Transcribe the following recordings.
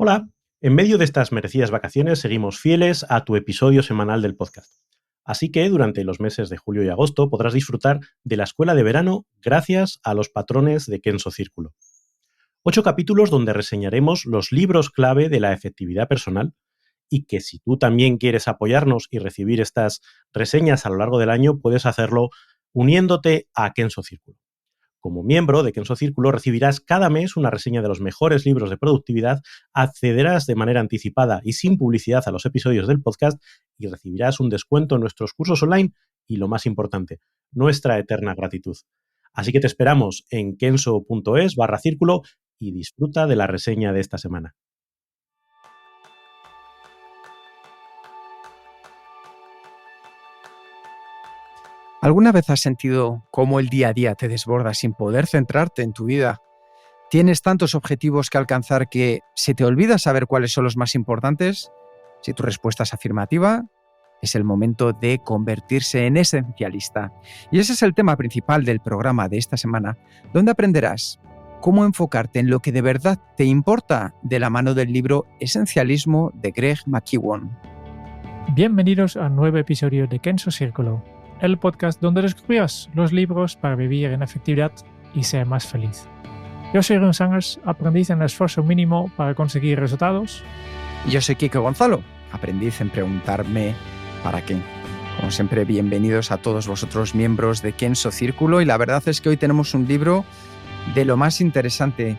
Hola, en medio de estas merecidas vacaciones seguimos fieles a tu episodio semanal del podcast. Así que durante los meses de julio y agosto podrás disfrutar de la escuela de verano gracias a los patrones de Kenso Círculo. 8 capítulos donde reseñaremos los libros clave de la efectividad personal y que si tú también quieres apoyarnos y recibir estas reseñas a lo largo del año, puedes hacerlo uniéndote a Kenso Círculo. Como miembro de Kenso Círculo recibirás cada mes una reseña de los mejores libros de productividad, accederás de manera anticipada y sin publicidad a los episodios del podcast y recibirás un descuento en nuestros cursos online y, lo más importante, nuestra eterna gratitud. Así que te esperamos en kenso.es/círculo y disfruta de la reseña de esta semana. ¿Alguna vez has sentido cómo el día a día te desborda sin poder centrarte en tu vida? ¿Tienes tantos objetivos que alcanzar que se te olvida saber cuáles son los más importantes? Si tu respuesta es afirmativa, es el momento de convertirse en esencialista. Y ese es el tema principal del programa de esta semana, donde aprenderás cómo enfocarte en lo que de verdad te importa de la mano del libro Esencialismo de Greg McKeown. Bienvenidos a un nuevo episodio de Kenso Círculo, el podcast donde descubrirás los libros para vivir en efectividad y ser más feliz. Yo soy Run Sangers, aprendiz en el esfuerzo mínimo para conseguir resultados. Y yo soy Kike Gonzalo, aprendiz en preguntarme ¿para qué? Como siempre, bienvenidos a todos vosotros miembros de Kenso Círculo, y la verdad es que hoy tenemos un libro de lo más interesante.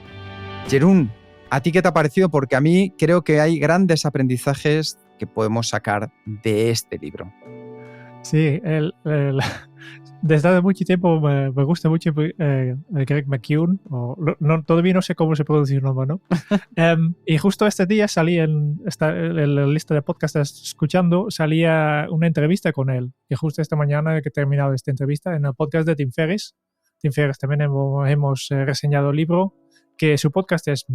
Jeroen, ¿a ti qué te ha parecido? Porque a mí creo que hay grandes aprendizajes que podemos sacar de este libro. Sí, desde hace mucho tiempo me gusta mucho Greg McKeown, todavía no sé cómo se pronuncia el nombre, ¿no? Y justo este día salí en la lista de podcast escuchando, salía una entrevista con él, que justo esta mañana que he terminado esta entrevista en el podcast de Tim Ferriss. Tim Ferriss también hemos reseñado el libro, que su podcast es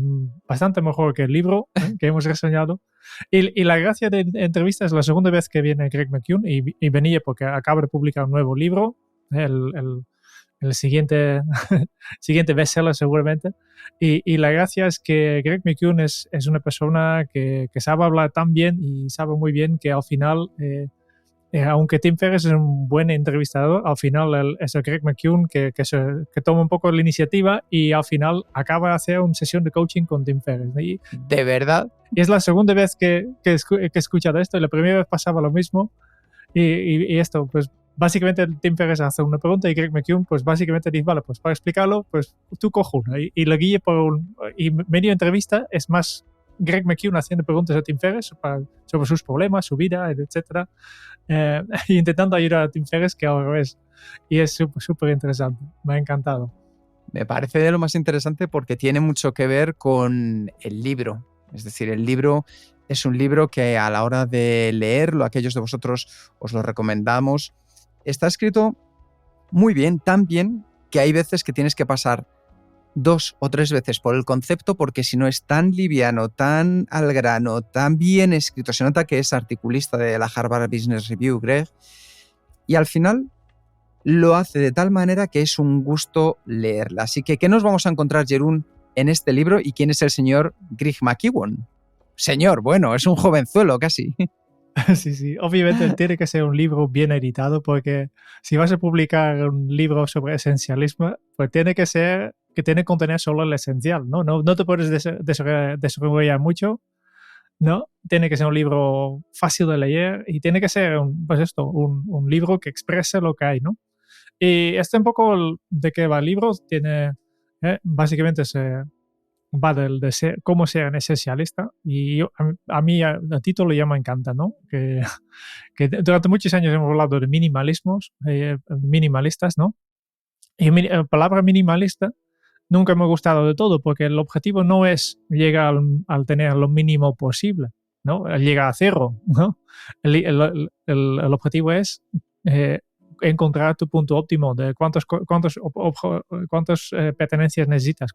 bastante mejor que el libro que hemos reseñado. Y la gracia de entrevista es la segunda vez que viene Greg McKeown y venía porque acaba de publicar un nuevo libro, el siguiente bestseller seguramente. Y la gracia es que Greg McKeown es una persona que sabe hablar tan bien y sabe muy bien que al final, aunque Tim Ferriss es un buen entrevistador, al final es el Greg McKeown que toma un poco la iniciativa y al final acaba de hacer una sesión de coaching con Tim Ferriss. ¿De verdad? Y es la segunda vez que he escuchado esto, y la primera vez pasaba lo mismo. Y esto, pues básicamente Tim Ferriss hace una pregunta y Greg McKeown pues básicamente dice, vale, pues para explicarlo, pues tú cojo una. Y la guía y medio entrevista es más Greg McKeown haciendo preguntas a Tim Ferriss sobre sus problemas, su vida, etc. Intentando ayudar a Tim Ferriss, que al revés. Y es súper interesante. Me ha encantado. Me parece de lo más interesante porque tiene mucho que ver con el libro. Es decir, el libro es un libro que a la hora de leerlo, aquellos de vosotros os lo recomendamos. Está escrito muy bien, tan bien que hay veces que tienes que pasar 2 o 3 veces por el concepto, porque si no es tan liviano, tan al grano, tan bien escrito. Se nota que es articulista de la Harvard Business Review, Greg, y al final lo hace de tal manera que es un gusto leerla. Así que, ¿qué nos vamos a encontrar, Jeroen, en este libro, y quién es el señor Greg McKeown? Señor, bueno, es un jovenzuelo casi. Sí, obviamente tiene que ser un libro bien editado, porque si vas a publicar un libro sobre esencialismo, pues tiene que contener solo el esencial, ¿no? No te puedes desarrollar mucho, ¿no? Tiene que ser un libro fácil de leer y tiene que ser un libro que exprese lo que hay, ¿no? Y un poco de qué va el libro. Básicamente va de cómo ser un esencialista, y a mí el título ya me encanta, ¿no? Que durante muchos años hemos hablado de minimalistas, ¿no? Y la palabra minimalista nunca me ha gustado de todo, porque el objetivo no es llegar al tener lo mínimo posible, ¿no? Llegar a cero, ¿no? El objetivo es encontrar tu punto óptimo de cuántas pertenencias necesitas,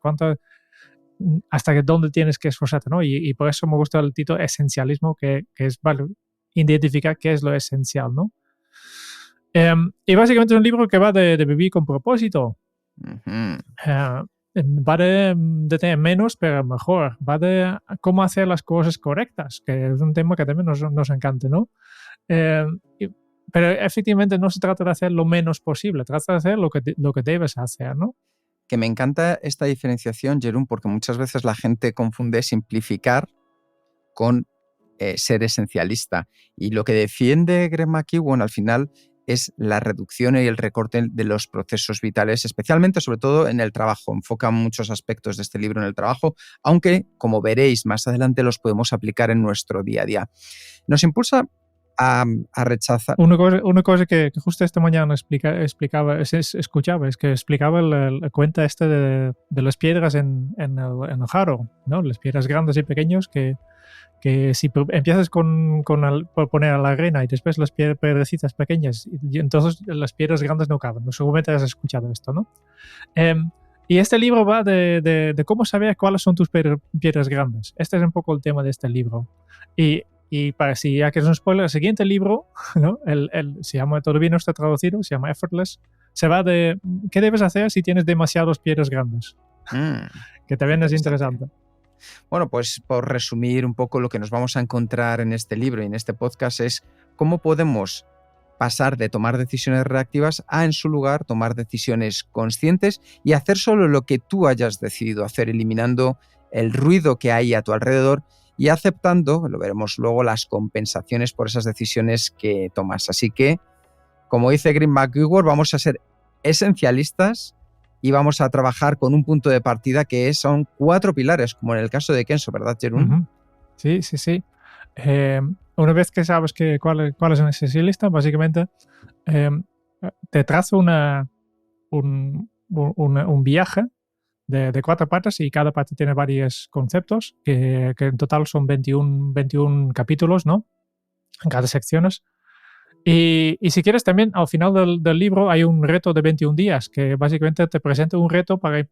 hasta dónde tienes que esforzarte, ¿no? Y por eso me gusta el título esencialismo, que es, vale, identificar qué es lo esencial, ¿no? Y básicamente es un libro que va de vivir con propósito. Uh-huh. va de tener menos, pero mejor. Va de cómo hacer las cosas correctas, que es un tema que también nos encanta, ¿no? Pero efectivamente no se trata de hacer lo menos posible, trata de hacer lo que debes hacer, ¿no? Que me encanta esta diferenciación, Jerún, porque muchas veces la gente confunde simplificar con ser esencialista. Y lo que defiende Greg McKeown al final es la reducción y el recorte de los procesos vitales, especialmente, sobre todo, en el trabajo. Enfoca muchos aspectos de este libro en el trabajo, aunque, como veréis más adelante, los podemos aplicar en nuestro día a día. Nos impulsa a rechazar. Una cosa que justo esta mañana escuchaba es que explicaba la cuenta de las piedras en el jarro, ¿no? Las piedras grandes y pequeñas que si empiezas por poner a la arena y después las piedrecitas pequeñas, y entonces las piedras grandes no caben. Seguramente has escuchado esto, ¿no? Y este libro va de cómo saber cuáles son tus piedras grandes. Este es un poco el tema de este libro. Y para si ya que es un spoiler, el siguiente libro, ¿no? Se llama, todavía no está traducido, se llama Effortless. Se va de qué debes hacer si tienes demasiadas piedras grandes. Que también es interesante. Bueno, pues por resumir un poco lo que nos vamos a encontrar en este libro y en este podcast es cómo podemos pasar de tomar decisiones reactivas a, en su lugar, tomar decisiones conscientes y hacer solo lo que tú hayas decidido hacer, eliminando el ruido que hay a tu alrededor y aceptando, lo veremos luego, las compensaciones por esas decisiones que tomas. Así que, como dice Greg McKeown, vamos a ser esencialistas y vamos a trabajar con un punto de partida que son 4 pilares, como en el caso de Kenso, ¿verdad, Jerún? Uh-huh. Sí. Una vez que sabes cuál es un esencialista, básicamente te trazo un viaje de 4 partes y cada parte tiene varios conceptos que en total son 21 capítulos, ¿no? En cada secciones. Y si quieres también, al final del libro hay un reto de 21 días que básicamente te presenta un reto para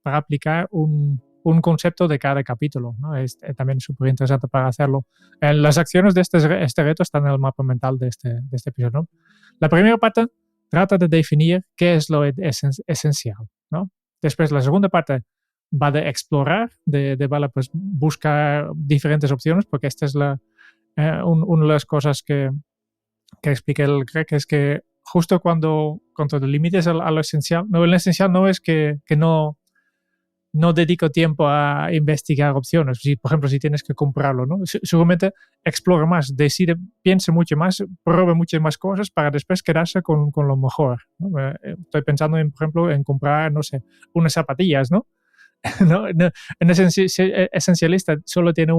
aplicar un concepto de cada capítulo, ¿no? Es también súper interesante para hacerlo. Las acciones de este reto están en el mapa mental de este episodio, ¿no? La primera parte trata de definir qué es lo esencial, ¿no? Después la segunda parte va de explorar, pues, buscar diferentes opciones, porque esta es una de las cosas que explica el Greg, es que justo cuando te limites a lo esencial, no, lo esencial no es que no dedico tiempo a investigar opciones. Por ejemplo, si tienes que comprarlo, ¿no? Seguramente explora más, piense mucho más, pruebe muchas más cosas para después quedarse con lo mejor, ¿no? Estoy pensando, por ejemplo, en comprar, no sé, unas zapatillas, ¿no? En esencialista solo tiene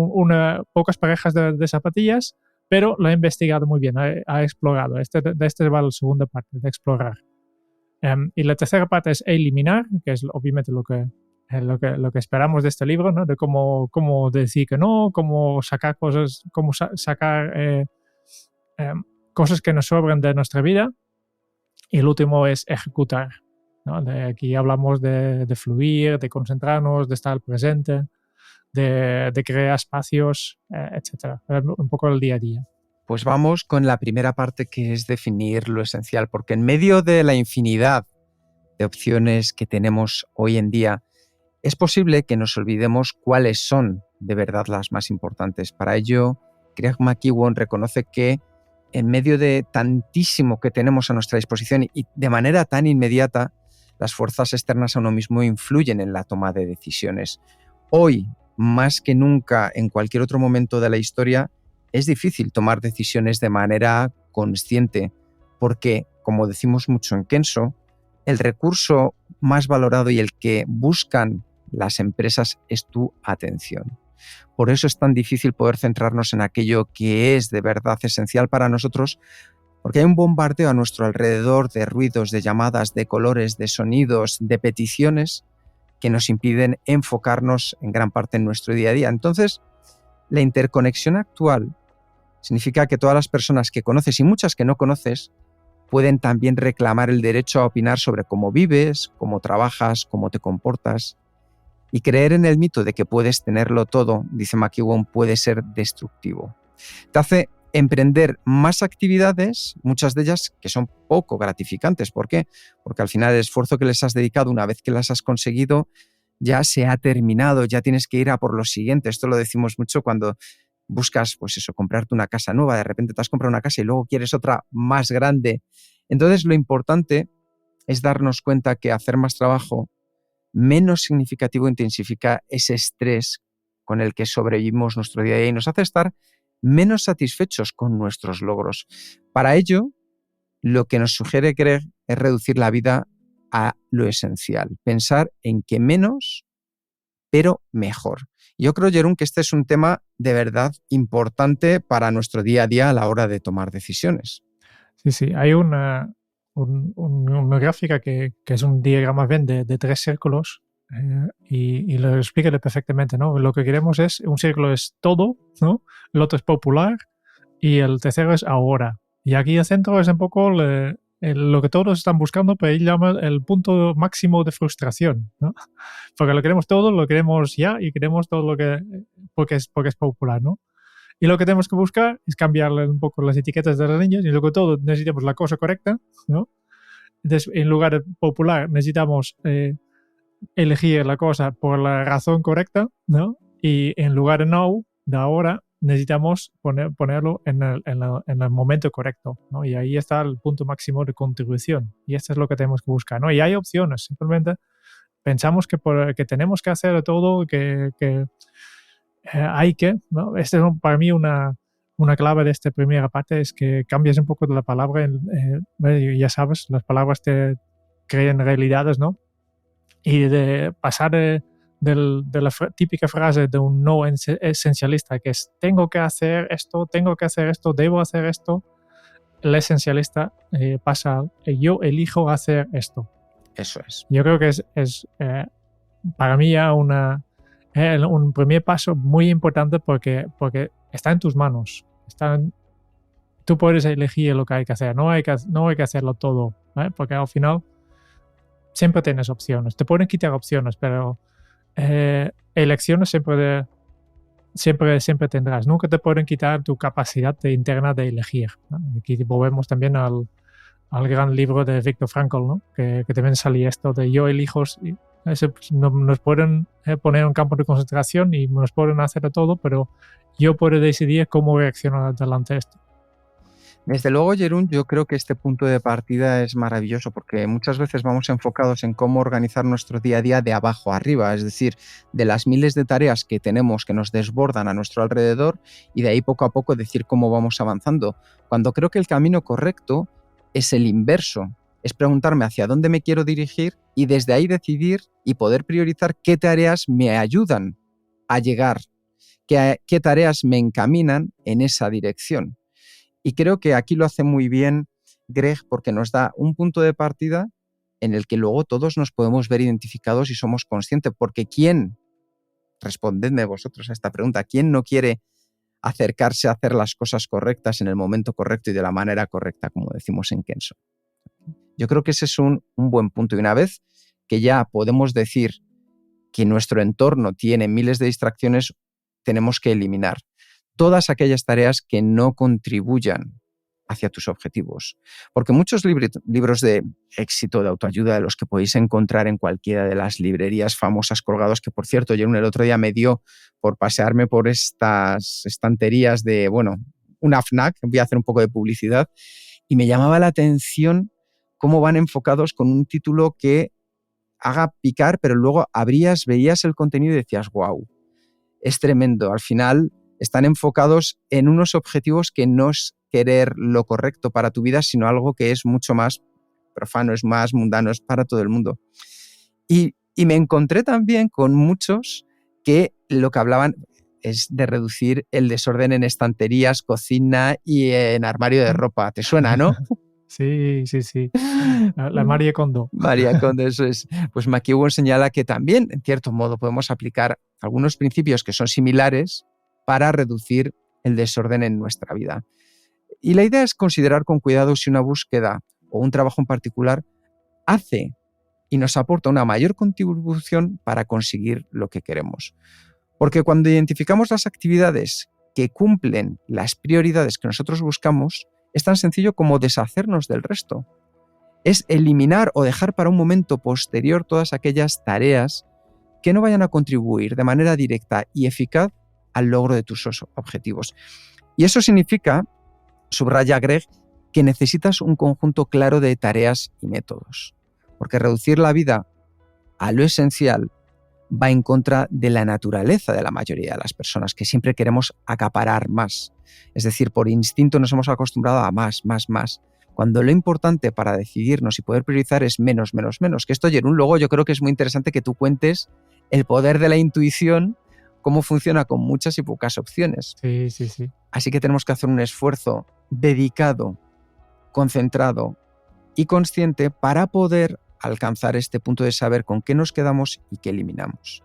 pocas parejas de zapatillas, pero lo ha investigado muy bien, ha explorado. De este va la segunda parte, de explorar. Y la tercera parte es eliminar, que es obviamente lo que esperamos de este libro, ¿no? De cómo decir que no, cómo sacar cosas, cómo sacar cosas que nos sobran de nuestra vida. Y el último es ejecutar, ¿no? Aquí hablamos de fluir, de concentrarnos, de estar presente, de crear espacios, etcétera. Un poco el día a día. Pues vamos con la primera parte, que es definir lo esencial, porque en medio de la infinidad de opciones que tenemos hoy en día, es posible que nos olvidemos cuáles son de verdad las más importantes. Para ello, Greg McKeown reconoce que en medio de tantísimo que tenemos a nuestra disposición y de manera tan inmediata, las fuerzas externas a uno mismo influyen en la toma de decisiones. Hoy, más que nunca, en cualquier otro momento de la historia, es difícil tomar decisiones de manera consciente, porque, como decimos mucho en Kenso, el recurso más valorado y el que buscan las empresas es tu atención. Por eso es tan difícil poder centrarnos en aquello que es de verdad esencial para nosotros, porque hay un bombardeo a nuestro alrededor de ruidos, de llamadas, de colores, de sonidos, de peticiones que nos impiden enfocarnos en gran parte en nuestro día a día. Entonces, la interconexión actual significa que todas las personas que conoces y muchas que no conoces pueden también reclamar el derecho a opinar sobre cómo vives, cómo trabajas, cómo te comportas. Y creer en el mito de que puedes tenerlo todo, dice McKeown, puede ser destructivo. Te hace emprender más actividades, muchas de ellas que son poco gratificantes. ¿Por qué? Porque al final el esfuerzo que les has dedicado, una vez que las has conseguido, ya se ha terminado, ya tienes que ir a por lo siguiente. Esto lo decimos mucho cuando buscas, pues eso, comprarte una casa nueva, de repente te has comprado una casa y luego quieres otra más grande. Entonces, lo importante es darnos cuenta que hacer más trabajo menos significativo intensifica ese estrés con el que sobrevivimos nuestro día a día y nos hace estar menos satisfechos con nuestros logros. Para ello, lo que nos sugiere Greg es reducir la vida a lo esencial, pensar en que menos, pero mejor. Yo creo, Jeroen, que este es un tema de verdad importante para nuestro día a día a la hora de tomar decisiones. Sí, hay una gráfica que es un diagrama Venn de 3 círculos y lo explica perfectamente, ¿no? Lo que queremos es, un círculo es todo, ¿no? El otro es popular y el tercero es ahora. Y aquí el centro es un poco lo que todos están buscando, pero él llama el punto máximo de frustración, ¿no? Porque lo queremos todo, lo queremos ya y queremos todo lo que porque es popular, ¿no? Y lo que tenemos que buscar es cambiarle un poco las etiquetas de los niños y luego todo necesitamos la cosa correcta, ¿no? Entonces, en lugar de popular necesitamos elegir la cosa por la razón correcta, ¿no? Y en lugar de now, de ahora, necesitamos ponerlo en el momento correcto, ¿no? Y ahí está el punto máximo de contribución. Y esto es lo que tenemos que buscar, ¿no? Y hay opciones, simplemente pensamos que tenemos que hacer todo, que hay que, ¿no? Este es para mí una clave de esta primera parte, es que cambies un poco de la palabra. Ya sabes, las palabras te crean realidades, ¿no? Y de pasar de la típica frase de un no esencialista, que es tengo que hacer esto, debo hacer esto, el esencialista pasa a yo elijo hacer esto. Eso es. Yo creo que es para mí ya un primer paso muy importante porque está en tus manos. Tú puedes elegir lo que hay que hacer, no hay que hacerlo todo, ¿eh? Porque al final siempre tienes opciones. Te pueden quitar opciones, pero elecciones siempre tendrás. Nunca te pueden quitar tu capacidad interna de elegir, ¿no? Aquí volvemos también al gran libro de Viktor Frankl, ¿no? Que también salía esto de yo elijo. Nos pueden poner en un campo de concentración y nos pueden hacer de todo, pero yo puedo decidir cómo reaccionar delante de esto. Desde luego, Jeroen, yo creo que este punto de partida es maravilloso porque muchas veces vamos enfocados en cómo organizar nuestro día a día de abajo a arriba, es decir, de las miles de tareas que tenemos que nos desbordan a nuestro alrededor y de ahí poco a poco decir cómo vamos avanzando. Cuando creo que el camino correcto es el inverso, es preguntarme hacia dónde me quiero dirigir y desde ahí decidir y poder priorizar qué tareas me ayudan a llegar, qué tareas me encaminan en esa dirección. Y creo que aquí lo hace muy bien Greg porque nos da un punto de partida en el que luego todos nos podemos ver identificados y somos conscientes. Porque respondedme vosotros a esta pregunta, ¿quién no quiere acercarse a hacer las cosas correctas en el momento correcto y de la manera correcta, como decimos en Kenso? Yo creo que ese es un buen punto. Y una vez que ya podemos decir que nuestro entorno tiene miles de distracciones, tenemos que eliminar todas aquellas tareas que no contribuyan hacia tus objetivos. Porque muchos libros de éxito, de autoayuda, de los que podéis encontrar en cualquiera de las librerías famosas colgados, que por cierto, yo el otro día me dio por pasearme por estas estanterías de, una FNAC, voy a hacer un poco de publicidad, y me llamaba la atención cómo van enfocados con un título que haga picar, pero luego veías el contenido y decías, wow, es tremendo. Al final están enfocados en unos objetivos que no es querer lo correcto para tu vida, sino algo que es mucho más profano, es más mundano, es para todo el mundo. Y me encontré también con muchos que lo que hablaban es de reducir el desorden en estanterías, cocina y en armario de ropa. ¿Te suena, no? Sí. La Marie Kondo. Marie Kondo, eso es. Pues McEwan señala que también, en cierto modo, podemos aplicar algunos principios que son similares para reducir el desorden en nuestra vida. Y la idea es considerar con cuidado si una búsqueda o un trabajo en particular hace y nos aporta una mayor contribución para conseguir lo que queremos. Porque cuando identificamos las actividades que cumplen las prioridades que nosotros buscamos, es tan sencillo como deshacernos del resto. Es eliminar o dejar para un momento posterior todas aquellas tareas que no vayan a contribuir de manera directa y eficaz al logro de tus objetivos. Y eso significa, subraya Greg, que necesitas un conjunto claro de tareas y métodos, porque reducir la vida a lo esencial va en contra de la naturaleza de la mayoría de las personas, que siempre queremos acaparar más. Es decir, por instinto nos hemos acostumbrado a más, cuando lo importante para decidirnos y poder priorizar es menos. Que esto, Jeroen, luego yo creo que es muy interesante que tú cuentes el poder de la intuición, cómo funciona con muchas y pocas opciones. Sí. Así que tenemos que hacer un esfuerzo dedicado, concentrado y consciente para poder alcanzar este punto de saber con qué nos quedamos y qué eliminamos.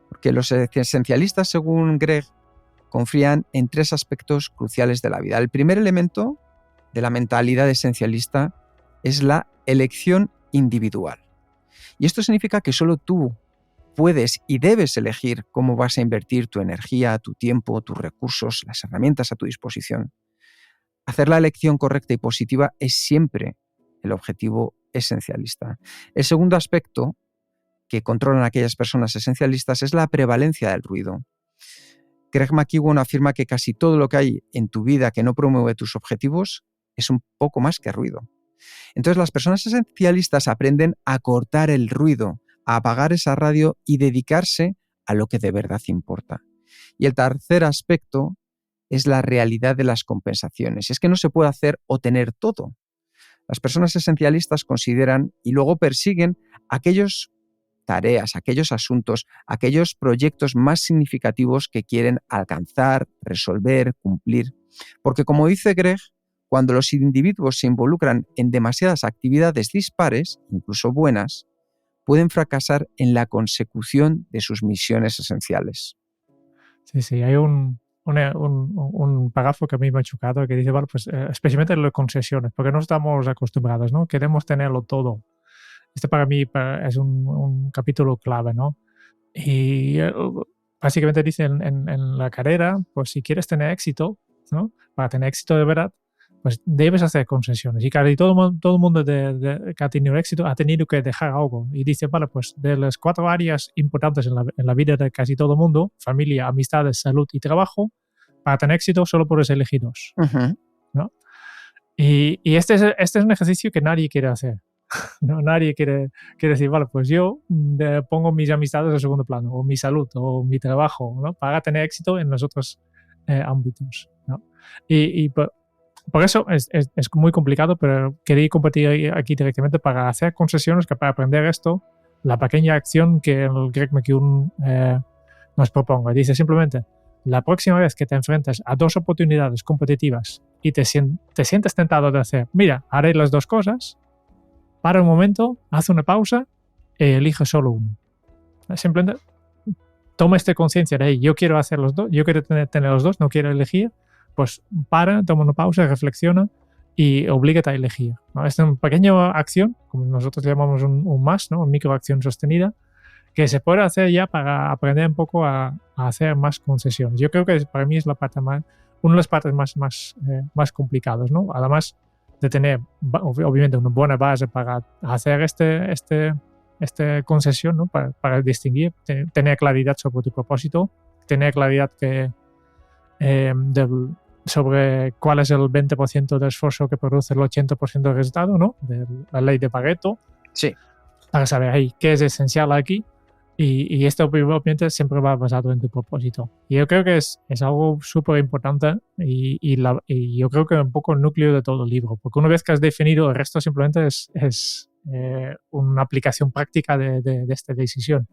Porque los esencialistas, según Greg, confían en 3 aspectos cruciales de la vida. El primer elemento de la mentalidad esencialista es la elección individual. Y esto significa que solo tú puedes y debes elegir cómo vas a invertir tu energía, tu tiempo, tus recursos, las herramientas a tu disposición. Hacer la elección correcta y positiva es siempre el objetivo esencialista. El segundo aspecto que controlan aquellas personas esencialistas es la prevalencia del ruido. Greg McKeown afirma que casi todo lo que hay en tu vida que no promueve tus objetivos es un poco más que ruido. Entonces las personas esencialistas aprenden a cortar el ruido, a apagar esa radio y dedicarse a lo que de verdad importa. Y el tercer aspecto es la realidad de las compensaciones. Es que no se puede hacer o tener todo. Las personas esencialistas consideran y luego persiguen aquellas tareas, aquellos asuntos, aquellos proyectos más significativos que quieren alcanzar, resolver, cumplir. Porque como dice Greg, cuando los individuos se involucran en demasiadas actividades dispares, incluso buenas, pueden fracasar en la consecución de sus misiones esenciales. Sí, hay un párrafo que a mí me ha chocado que dice, bueno, pues especialmente en las concesiones, porque no estamos acostumbrados, ¿no? Queremos tenerlo todo. Este para mí es un capítulo clave, ¿no? Y básicamente dice en la carrera, pues si quieres tener éxito, ¿no? Para tener éxito de verdad, pues debes hacer concesiones. Y casi todo el mundo que ha tenido éxito ha tenido que dejar algo. Y dice, vale, pues de las 4 áreas importantes en la vida de casi todo el mundo, familia, amistades, salud y trabajo, para tener éxito solo puedes elegir 2. Uh-huh. ¿No? Y este es un ejercicio que nadie quiere hacer. No, nadie quiere decir, vale, pues yo pongo mis amistades en segundo plano, o mi salud, o mi trabajo, ¿no? Para tener éxito en los otros ámbitos, ¿no? Y por eso es muy complicado, pero quería compartir aquí directamente para hacer concesiones, que para aprender esto, la pequeña acción que el Greg McKeown nos proponga. Dice simplemente, la próxima vez que te enfrentes a 2 oportunidades competitivas y te sientes tentado de hacer, mira, haré las 2 cosas, para un momento, haz una pausa y elige solo uno. Simplemente toma esta conciencia de, yo quiero hacer los 2, yo quiero tener los 2, no quiero elegir, pues toma una pausa, reflexiona y oblígate a elegir, ¿no? Es una pequeña acción, como nosotros llamamos un más, ¿no? Una microacción sostenida, que se puede hacer ya para aprender un poco a hacer más concesiones. Yo creo que para mí es una de las partes más complicadas, ¿no? Además de tener, obviamente, una buena base para hacer esta concesión, ¿no? Para distinguir, tener claridad sobre tu propósito, tener claridad sobre cuál es el 20% de esfuerzo que produce el 80% del resultado, ¿no? De la ley de Pareto. Sí. Para saber qué es esencial aquí. Y esto obviamente siempre va basado en tu propósito. Y yo creo que es algo súper importante y yo creo que es un poco el núcleo de todo el libro. Porque una vez que has definido, el resto simplemente es una aplicación práctica de esta decisión.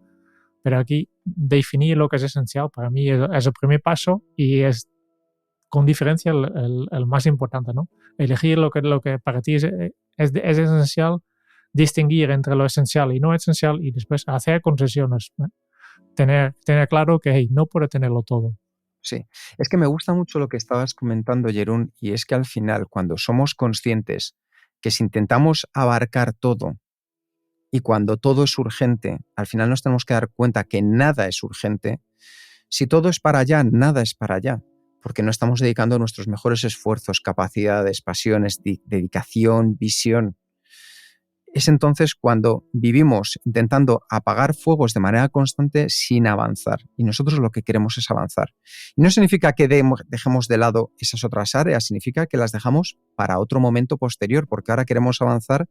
Pero aquí definir lo que es esencial para mí es el primer paso y es con diferencia el más importante, ¿no? Elegir lo que para ti es esencial, distinguir entre lo esencial y no esencial y después hacer concesiones, ¿no? Tener claro que no puede tenerlo todo. Sí, es que me gusta mucho lo que estabas comentando, Jeroen, y es que al final, cuando somos conscientes que si intentamos abarcar todo y cuando todo es urgente, al final nos tenemos que dar cuenta que nada es urgente. Si todo es para allá, nada es para allá. porque no estamos dedicando nuestros mejores esfuerzos, capacidades, pasiones, dedicación, visión. Es entonces cuando vivimos intentando apagar fuegos de manera constante sin avanzar. Y nosotros lo que queremos es avanzar. Y no significa que dejemos de lado esas otras áreas, significa que las dejamos para otro momento posterior, porque ahora queremos avanzar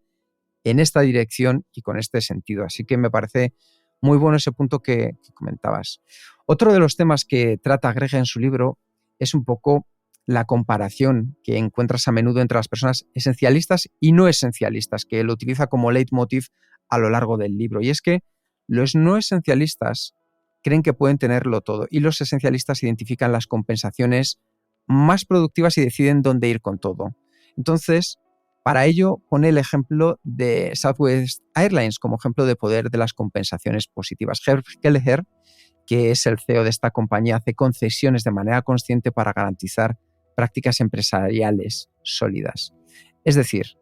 en esta dirección y con este sentido. Así que me parece muy bueno ese punto que comentabas. Otro de los temas que trata Greg en su libro es un poco la comparación que encuentras a menudo entre las personas esencialistas y no esencialistas, que él utiliza como leitmotiv a lo largo del libro. Y es que los no esencialistas creen que pueden tenerlo todo y los esencialistas identifican las compensaciones más productivas y deciden dónde ir con todo. Entonces, para ello pone el ejemplo de Southwest Airlines como ejemplo de poder de las compensaciones positivas. Herb Kelleher, que es el CEO de esta compañía, hace concesiones de manera consciente para garantizar prácticas empresariales sólidas. Es decir,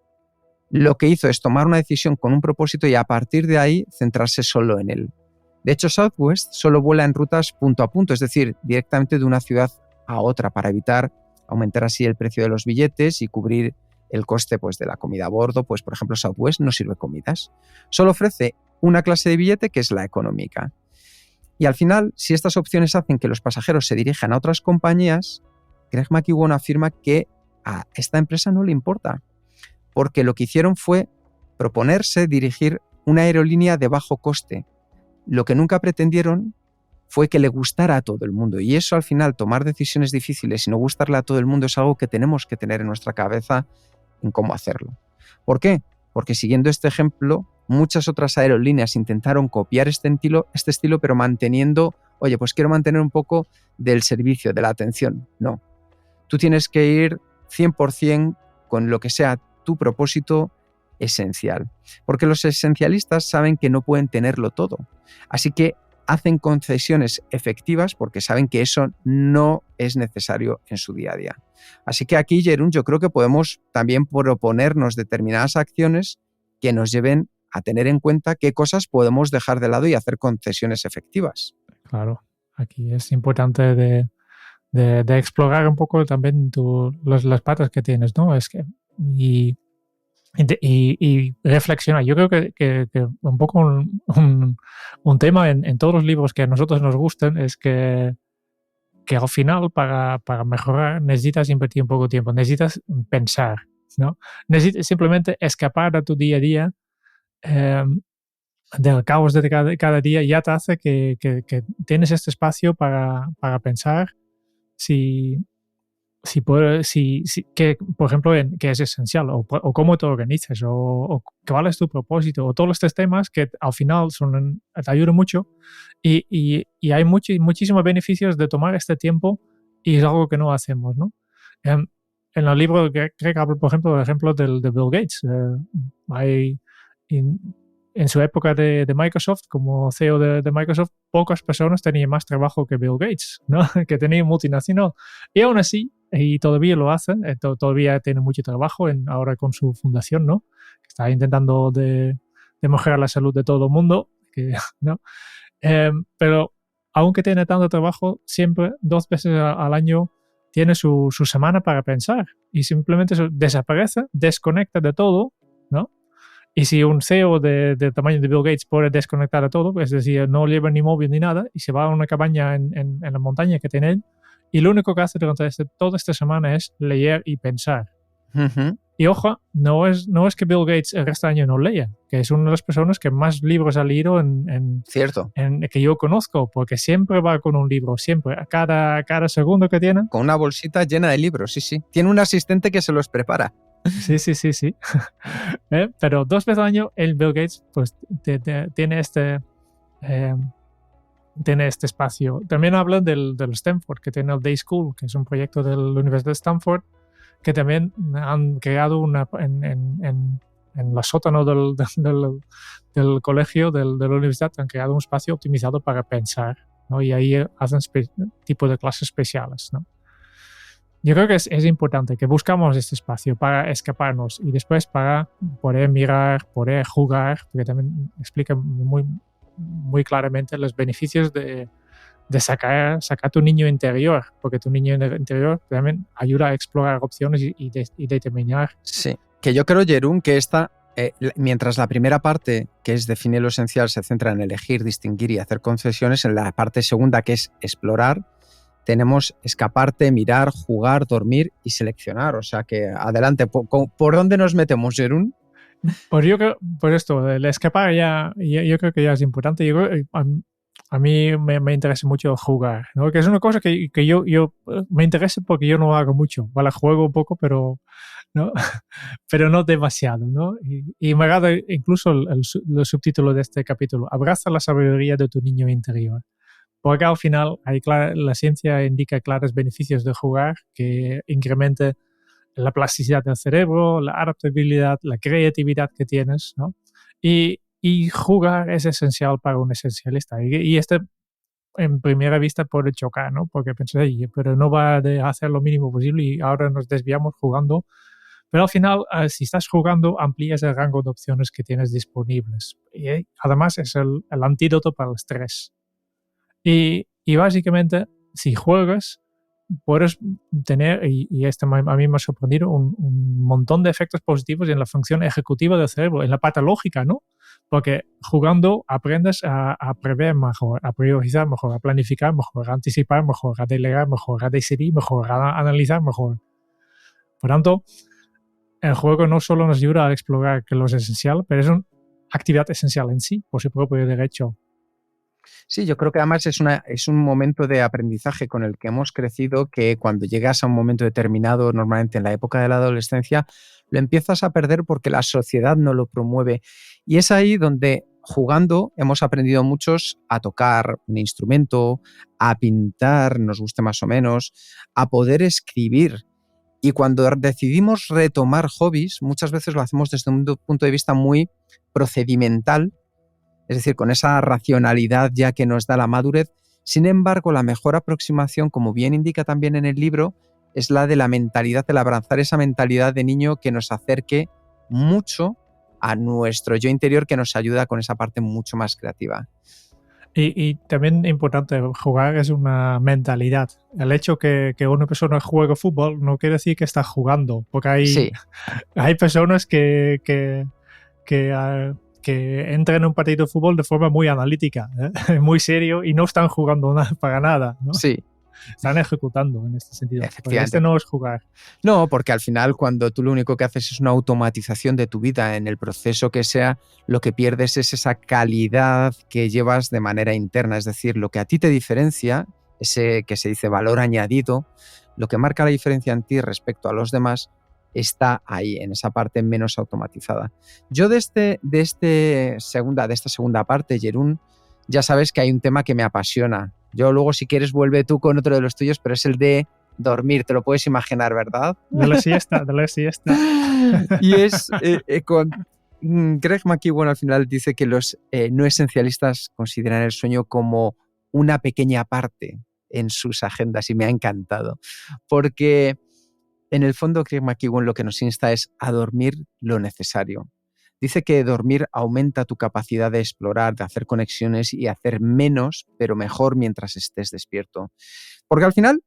lo que hizo es tomar una decisión con un propósito y a partir de ahí centrarse solo en él. De hecho, Southwest solo vuela en rutas punto a punto, es decir, directamente de una ciudad a otra para evitar aumentar así el precio de los billetes y cubrir el coste pues, de la comida a bordo. Pues, por ejemplo, Southwest no sirve comidas. Solo ofrece una clase de billete que es la económica. Y al final, si estas opciones hacen que los pasajeros se dirijan a otras compañías, Greg McKeown afirma que a esta empresa no le importa, porque lo que hicieron fue proponerse dirigir una aerolínea de bajo coste. Lo que nunca pretendieron fue que le gustara a todo el mundo. Y eso al final, tomar decisiones difíciles y no gustarle a todo el mundo es algo que tenemos que tener en nuestra cabeza en cómo hacerlo. ¿Por qué? Porque siguiendo este ejemplo, muchas otras aerolíneas intentaron copiar este estilo, pero manteniendo, oye, pues quiero mantener un poco del servicio, de la atención. No. Tú tienes que ir 100% con lo que sea tu propósito esencial. Porque los esencialistas saben que no pueden tenerlo todo. Así que hacen concesiones efectivas porque saben que eso no es necesario en su día a día. Así que aquí, Jeroen, yo creo que podemos también proponernos determinadas acciones que nos lleven a tener en cuenta qué cosas podemos dejar de lado y hacer concesiones efectivas. Claro, aquí es importante de explorar un poco también las patas que tienes, ¿no? Es que, y reflexionar. Yo creo que un poco un tema en todos los libros que a nosotros nos gustan es que al final para mejorar necesitas invertir un poco de tiempo, necesitas pensar, ¿no? Necesitas simplemente escapar de tu día a día, del caos de cada día, ya te hace que tienes este espacio para pensar que, por ejemplo, qué es esencial o cómo te organizas o cuál es tu propósito o todos estos temas que al final te ayudan mucho y hay muchísimos beneficios de tomar este tiempo y es algo que no hacemos, ¿no? En el libro creo que hablo, por ejemplo, de Bill Gates. En su época de Microsoft, como CEO de Microsoft, pocas personas tenían más trabajo que Bill Gates, ¿no? Que tenía multinacional. Y aún así, y todavía lo hacen, todavía tiene mucho trabajo ahora con su fundación, ¿no? Está intentando de mejorar la salud de todo el mundo, ¿no? Pero aunque tiene tanto trabajo, siempre 2 veces al año tiene su semana para pensar y simplemente desaparece, desconecta de todo, ¿no? Y si un CEO del tamaño de Bill Gates puede desconectar de todo, es decir, no lleva ni móvil ni nada, y se va a una cabaña en la montaña que tiene él, y lo único que hace durante toda esta semana es leer y pensar. Uh-huh. Y ojo, no es que Bill Gates el resto del año no lea, que es una de las personas que más libros ha leído Cierto. que yo conozco, porque siempre va con un libro, siempre, a cada segundo que tiene. Con una bolsita llena de libros, sí. Tiene un asistente que se los prepara. Sí. Pero 2 veces al año el Bill Gates pues tiene este espacio. También habla del Stanford, que tiene el Day School, que es un proyecto de la Universidad de Stanford, que también han creado en la sótano del colegio, de la universidad, han creado un espacio optimizado para pensar, ¿no? Y ahí hacen tipo de clases especiales, ¿no? Yo creo que es importante que buscamos este espacio para escaparnos y después para poder mirar, poder jugar, porque también explica muy claramente los beneficios de sacar tu niño interior, porque tu niño interior también ayuda a explorar opciones y determinar. Sí, que yo creo, Jerún, que mientras la primera parte, que es definir lo esencial, se centra en elegir, distinguir y hacer concesiones, en la parte segunda, que es explorar, tenemos escaparte, mirar, jugar, dormir y seleccionar. O sea que adelante, ¿por dónde nos metemos, Jerún? Pues yo creo, pues esto, el escapar yo creo que ya es importante. Yo creo, a mí me interesa mucho jugar, ¿no? Que es una cosa que yo me interesa porque yo no hago mucho. Vale, juego un poco, pero no, pero no demasiado, ¿no? Y me agrada incluso el subtítulo de este capítulo: abraza la sabiduría de tu niño interior. Porque al final la ciencia indica claros beneficios de jugar, que incremente la plasticidad del cerebro, la adaptabilidad, la creatividad que tienes, ¿no? Y jugar es esencial para un esencialista. Y en primera vista puede chocar, ¿no? Porque pensé, pero no va a hacer lo mínimo posible y ahora nos desviamos jugando. Pero al final, si estás jugando, amplías el rango de opciones que tienes disponibles. Y además es el antídoto para el estrés. Y básicamente, si juegas, puedes tener, y esto a mí me ha sorprendido, un montón de efectos positivos en la función ejecutiva del cerebro, en la parte lógica, ¿no? Porque jugando aprendes a prever mejor, a priorizar mejor, a planificar mejor, a anticipar mejor, a delegar mejor, a decidir mejor, a analizar mejor. Por tanto, el juego no solo nos ayuda a explorar que lo es esencial, pero es una actividad esencial en sí, por su propio derecho. Sí, yo creo que además es un momento de aprendizaje con el que hemos crecido, que cuando llegas a un momento determinado, normalmente en la época de la adolescencia, lo empiezas a perder porque la sociedad no lo promueve. Y es ahí donde, jugando, hemos aprendido muchos a tocar un instrumento, a pintar, nos guste más o menos, a poder escribir. Y cuando decidimos retomar hobbies, muchas veces lo hacemos desde un punto de vista muy procedimental, es decir, con esa racionalidad ya que nos da la madurez. Sin embargo, la mejor aproximación, como bien indica también en el libro, es la de la mentalidad, el abrazar esa mentalidad de niño que nos acerque mucho a nuestro yo interior, que nos ayuda con esa parte mucho más creativa. Y también importante, jugar es una mentalidad. El hecho que una persona juegue fútbol no quiere decir que está jugando, porque Sí. hay personas que entran en un partido de fútbol de forma muy analítica, muy serio, y no están jugando para nada, ¿no? Sí. Están ejecutando en este sentido. Efectivamente. Este no es jugar. No, porque al final, cuando tú lo único que haces es una automatización de tu vida en el proceso que sea, lo que pierdes es esa calidad que llevas de manera interna. Es decir, lo que a ti te diferencia, ese que se dice valor añadido, lo que marca la diferencia en ti respecto a los demás, está ahí, en esa parte menos automatizada. Yo de esta segunda parte, Jerún, ya sabes que hay un tema que me apasiona. Yo luego, si quieres, vuelve tú con otro de los tuyos, pero es el de dormir. Te lo puedes imaginar, ¿verdad? De la siesta. Y es con Greg McKeown, al final dice que los no esencialistas consideran el sueño como una pequeña parte en sus agendas, y me ha encantado, porque en el fondo Greg McKeown lo que nos insta es a dormir lo necesario. Dice que dormir aumenta tu capacidad de explorar, de hacer conexiones y hacer menos, pero mejor mientras estés despierto. Porque al final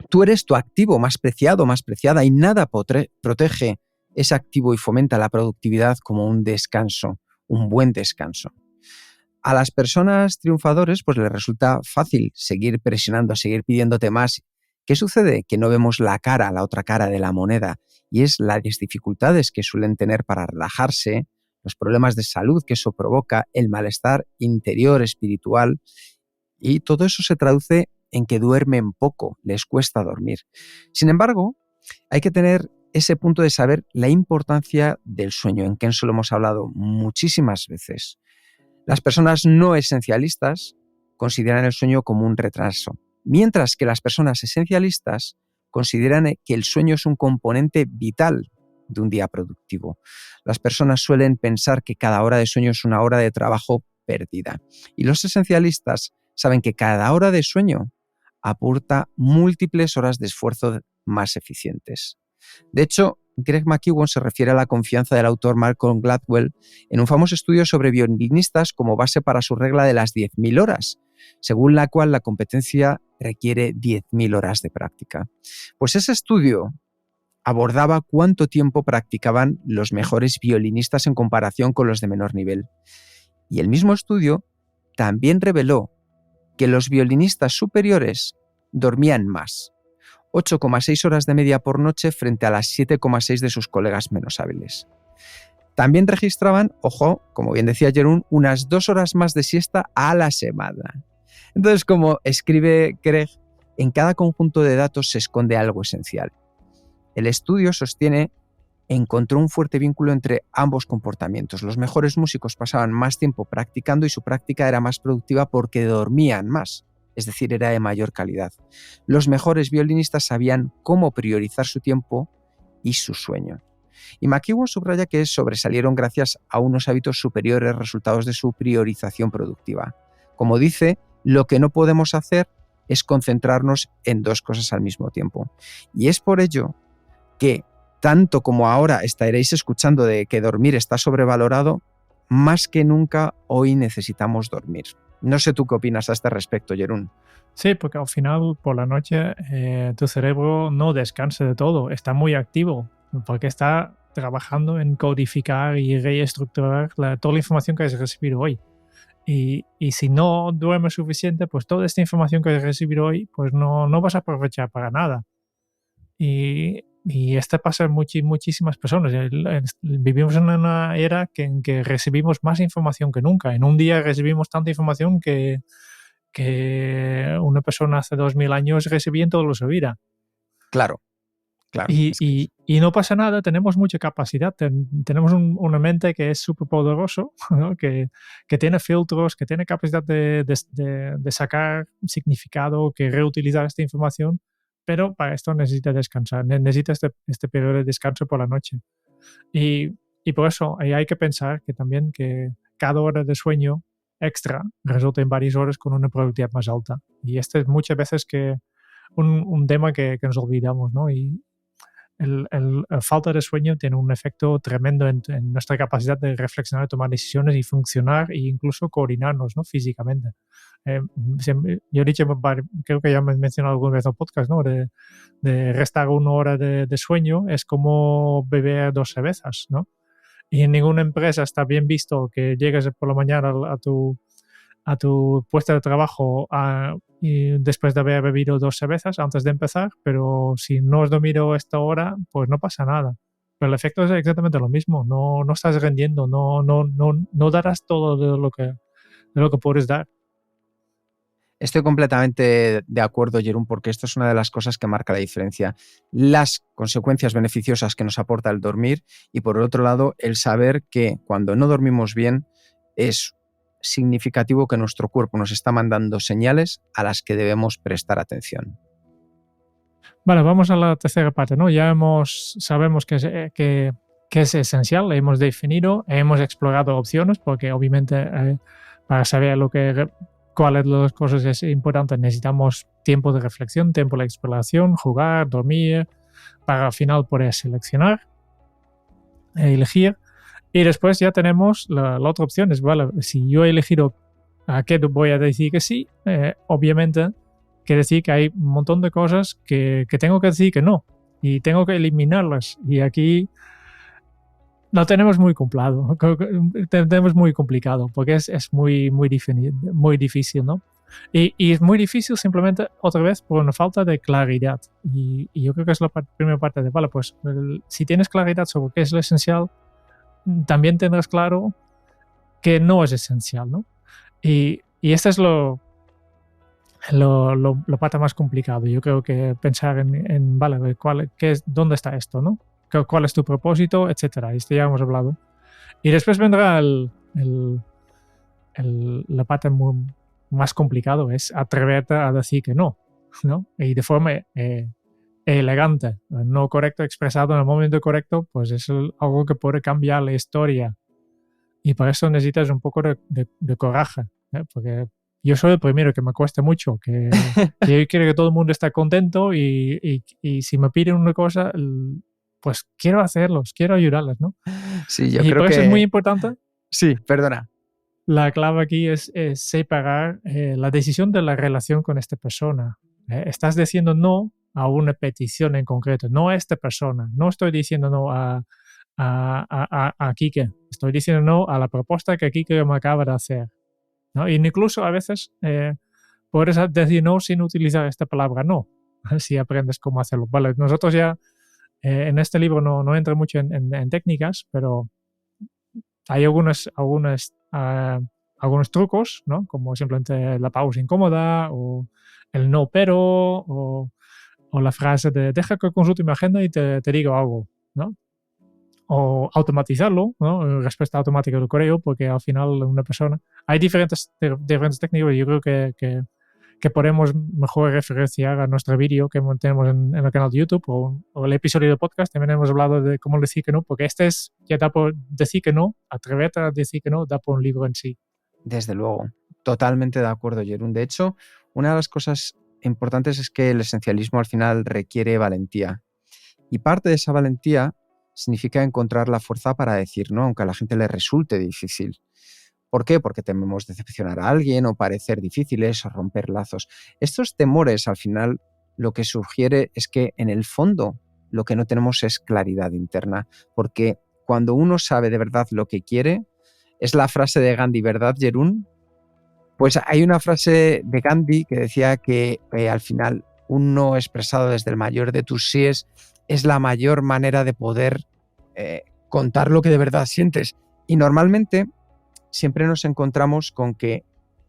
tú eres tu activo más preciado, más preciada, y nada protege ese activo y fomenta la productividad como un descanso, un buen descanso. A las personas triunfadores pues les resulta fácil seguir presionando, seguir pidiéndote más. ¿Qué sucede? Que no vemos la otra cara de la moneda, y es las dificultades que suelen tener para relajarse, los problemas de salud que eso provoca, el malestar interior, espiritual, y todo eso se traduce en que duermen poco, les cuesta dormir. Sin embargo, hay que tener ese punto de saber la importancia del sueño, en que eso lo hemos hablado muchísimas veces. Las personas no esencialistas consideran el sueño como un retraso, mientras que las personas esencialistas consideran que el sueño es un componente vital de un día productivo. Las personas suelen pensar que cada hora de sueño es una hora de trabajo perdida, y los esencialistas saben que cada hora de sueño aporta múltiples horas de esfuerzo más eficientes. De hecho, Greg McKeown se refiere a la confianza del autor Malcolm Gladwell en un famoso estudio sobre violinistas como base para su regla de las 10.000 horas, según la cual la competencia requiere 10.000 horas de práctica. Pues ese estudio abordaba cuánto tiempo practicaban los mejores violinistas en comparación con los de menor nivel. Y el mismo estudio también reveló que los violinistas superiores dormían más, 8,6 horas de media por noche frente a las 7,6 de sus colegas menos hábiles. También registraban, ojo, como bien decía Jeroen, unas 2 horas más de siesta a la semana. Entonces, como escribe Craig, en cada conjunto de datos se esconde algo esencial. El estudio sostiene encontró un fuerte vínculo entre ambos comportamientos. Los mejores músicos pasaban más tiempo practicando y su práctica era más productiva porque dormían más, es decir, era de mayor calidad. Los mejores violinistas sabían cómo priorizar su tiempo y su sueño. Y McEwan subraya que sobresalieron gracias a unos hábitos superiores resultados de su priorización productiva. Como dice, lo que no podemos hacer es concentrarnos en 2 cosas al mismo tiempo. Y es por ello que, tanto como ahora estaréis escuchando de que dormir está sobrevalorado, más que nunca hoy necesitamos dormir. No sé tú qué opinas a este respecto, Jeroen. Sí, porque al final por la noche tu cerebro no descansa de todo, está muy activo, porque está trabajando en codificar y reestructurar toda la información que has recibido hoy. Y si no duermes suficiente, pues toda esta información que has recibido hoy, pues no vas a aprovechar para nada. Y esto pasa en muchísimas personas. Vivimos en una era en que recibimos más información que nunca. En un día recibimos tanta información que una persona hace 2000 años recibía en toda su vida. Claro. Y no pasa nada, tenemos mucha capacidad, tenemos una mente que es súper poderoso, ¿no? que tiene filtros, que tiene capacidad de sacar significado, que reutilizar esta información, pero para esto necesita descansar, necesita este periodo de descanso por la noche. Y por eso hay que pensar que también que cada hora de sueño extra resulta en varias horas con una productividad más alta. Y este es muchas veces que un tema que nos olvidamos, ¿no? Y la falta de sueño tiene un efecto tremendo en nuestra capacidad de reflexionar, tomar decisiones y funcionar e incluso coordinarnos, ¿no? Físicamente. Yo he dicho, creo que ya me he mencionado alguna vez en el podcast, ¿no? De restar 1 hora de sueño es como beber 2 cervezas, ¿no? Y en ninguna empresa está bien visto que llegues por la mañana a tu puesto de trabajo y después de haber bebido 2 cervezas antes de empezar, pero si no has dormido esta hora, pues no pasa nada. Pero el efecto es exactamente lo mismo, no estás rendiendo, no darás todo de lo que puedes dar. Estoy completamente de acuerdo, Jeroen, porque esto es una de las cosas que marca la diferencia. Las consecuencias beneficiosas que nos aporta el dormir y, por el otro lado, el saber que cuando no dormimos bien es significativo que nuestro cuerpo nos está mandando señales a las que debemos prestar atención. Vale, vamos a la tercera parte, ¿no? Sabemos que es esencial, hemos definido, hemos explorado opciones, porque obviamente para saber cuáles de las cosas es importante necesitamos tiempo de reflexión, tiempo de exploración, jugar, dormir, para al final poder seleccionar, elegir. Y después ya tenemos la otra opción, es, vale, si yo he elegido a qué voy a decir que sí, obviamente quiere decir que hay un montón de cosas que tengo que decir que no y tengo que eliminarlas. Y aquí lo tenemos muy complicado, tenemos muy complicado porque es muy difícil, ¿no? Y es muy difícil simplemente, otra vez, por una falta de claridad. Y yo creo que es la primera parte de, vale, pues si tienes claridad sobre qué es lo esencial, también tendrás claro que no es esencial, ¿no? Y este es lo parte más complicado. Yo creo que pensar en vale, ¿dónde está esto, no? ¿Cuál es tu propósito? Etcétera. Esto ya hemos hablado. Y después vendrá la parte más complicado, es atreverte a decir que no, ¿no? Y de forma elegante, no correcto, expresado en el momento correcto, pues es algo que puede cambiar la historia. Y para eso necesitas un poco de coraje, ¿eh? Porque yo soy el primero que me cuesta mucho, que yo quiero que todo el mundo esté contento y si me piden una cosa, pues quiero hacerlos, quiero ayudarles, ¿no? Sí, yo y creo por que... eso es muy importante. Sí, perdona. la clave aquí es separar la decisión de la relación con esta persona. Estás diciendo no a una petición en concreto, no a esta persona. No estoy diciendo no a Quique, estoy diciendo no a la propuesta que Quique me acaba de hacer, ¿no? Y incluso a veces puedes decir no sin utilizar esta palabra no, si aprendes cómo hacerlo. Vale, nosotros ya en este libro no entro mucho en técnicas, pero hay algunos trucos, ¿no? Como simplemente la pausa incómoda o el no pero o la frase de deja que consulte mi agenda y te digo algo, ¿no? O automatizarlo, ¿no? Respuesta automática del correo, porque al final una persona... Hay diferentes técnicas y yo creo que podemos mejor referenciar a nuestro vídeo que tenemos en el canal de YouTube o el episodio de podcast. También hemos hablado de cómo decir que no, porque este es, ya da por decir que no, atreverte a decir que no, da por un libro en sí. Desde luego, totalmente de acuerdo, Jeroen. De hecho, una de las cosas importantes es que el esencialismo al final requiere valentía. Y parte de esa valentía significa encontrar la fuerza para decir no, aunque a la gente le resulte difícil. ¿Por qué? Porque tememos decepcionar a alguien o parecer difíciles o romper lazos. Estos temores, al final, lo que sugiere es que, en el fondo, lo que no tenemos es claridad interna. Porque cuando uno sabe de verdad lo que quiere, es la frase de Gandhi, ¿verdad, Jeroen? Pues hay una frase de Gandhi que decía que al final un no expresado desde el mayor de tus síes es la mayor manera de poder contar lo que de verdad sientes. Y normalmente siempre nos encontramos con que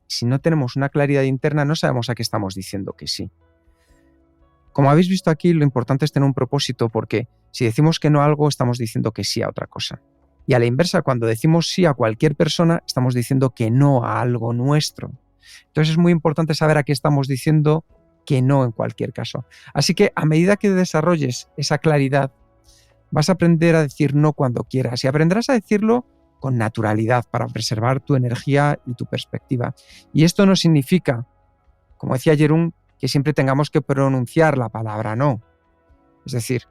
si no tenemos una claridad interna no sabemos a qué estamos diciendo que sí. Como habéis visto aquí, lo importante es tener un propósito, porque si decimos que no a algo, estamos diciendo que sí a otra cosa. Y a la inversa, cuando decimos sí a cualquier persona, estamos diciendo que no a algo nuestro. Entonces es muy importante saber a qué estamos diciendo que no en cualquier caso. Así que a medida que desarrolles esa claridad, vas a aprender a decir no cuando quieras y aprenderás a decirlo con naturalidad para preservar tu energía y tu perspectiva. Y esto no significa, como decía Jeroen, que siempre tengamos que pronunciar la palabra no. Es decir,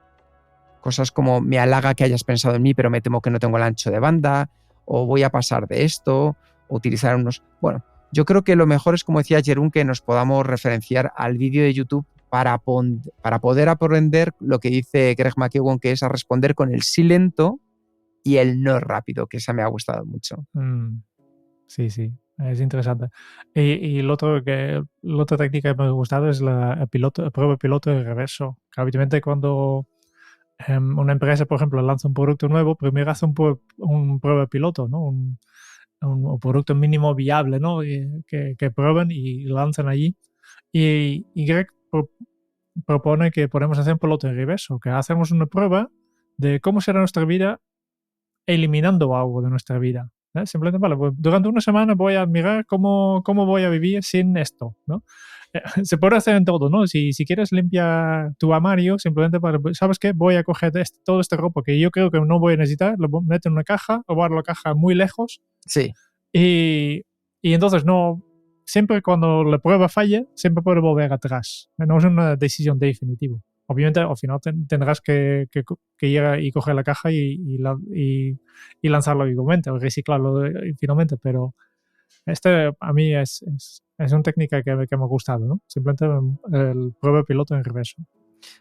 cosas como me halaga que hayas pensado en mí, pero me temo que no tengo el ancho de banda, o voy a pasar de esto, o utilizar unos... Bueno, yo creo que lo mejor es, como decía Jeroen, que nos podamos referenciar al vídeo de YouTube para poder aprender lo que dice Greg McKeown, que es a responder con el sí lento y el no rápido, que esa me ha gustado mucho. Sí, es interesante. Y la otra técnica que me ha gustado es la prueba piloto de reverso. Que habitualmente cuando una empresa, por ejemplo, lanza un producto nuevo, primero hace un prueba piloto, ¿no? Un producto mínimo viable, ¿no? Que prueben y lanzan allí. Y Greg propone que podemos hacer un piloto de reverso, que hacemos una prueba de cómo será nuestra vida eliminando algo de nuestra vida. Simplemente, vale, pues durante una semana voy a mirar cómo voy a vivir sin esto, ¿no? Se puede hacer en todo, ¿no? Si quieres limpiar tu armario, simplemente ¿sabes qué? Voy a coger todo este ropa que yo creo que no voy a necesitar, lo meto en una caja, o guardo la caja muy lejos. Sí. Y entonces siempre cuando la prueba falle, siempre puedo volver atrás. No es una decisión definitiva. Obviamente, al final tendrás que ir y coger la caja y lanzarlo igualmente, o reciclarlo finalmente, pero a mí es una técnica que me ha gustado, ¿no? Simplemente el prueba piloto en reverso.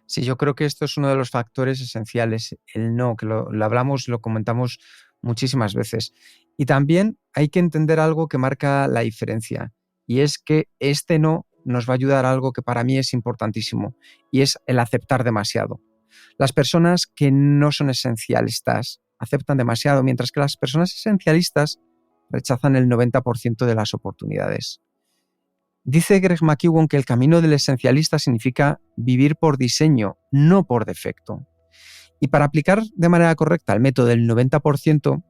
Sí, yo creo que esto es uno de los factores esenciales, el no, que lo hablamos, lo comentamos muchísimas veces. Y también hay que entender algo que marca la diferencia, y es que este no nos va a ayudar a algo que para mí es importantísimo, y es el aceptar demasiado. Las personas que no son esencialistas aceptan demasiado, mientras que las personas esencialistas rechazan el 90% de las oportunidades. Dice Greg McKeown que el camino del esencialista significa vivir por diseño, no por defecto. Y para aplicar de manera correcta el método del 90%,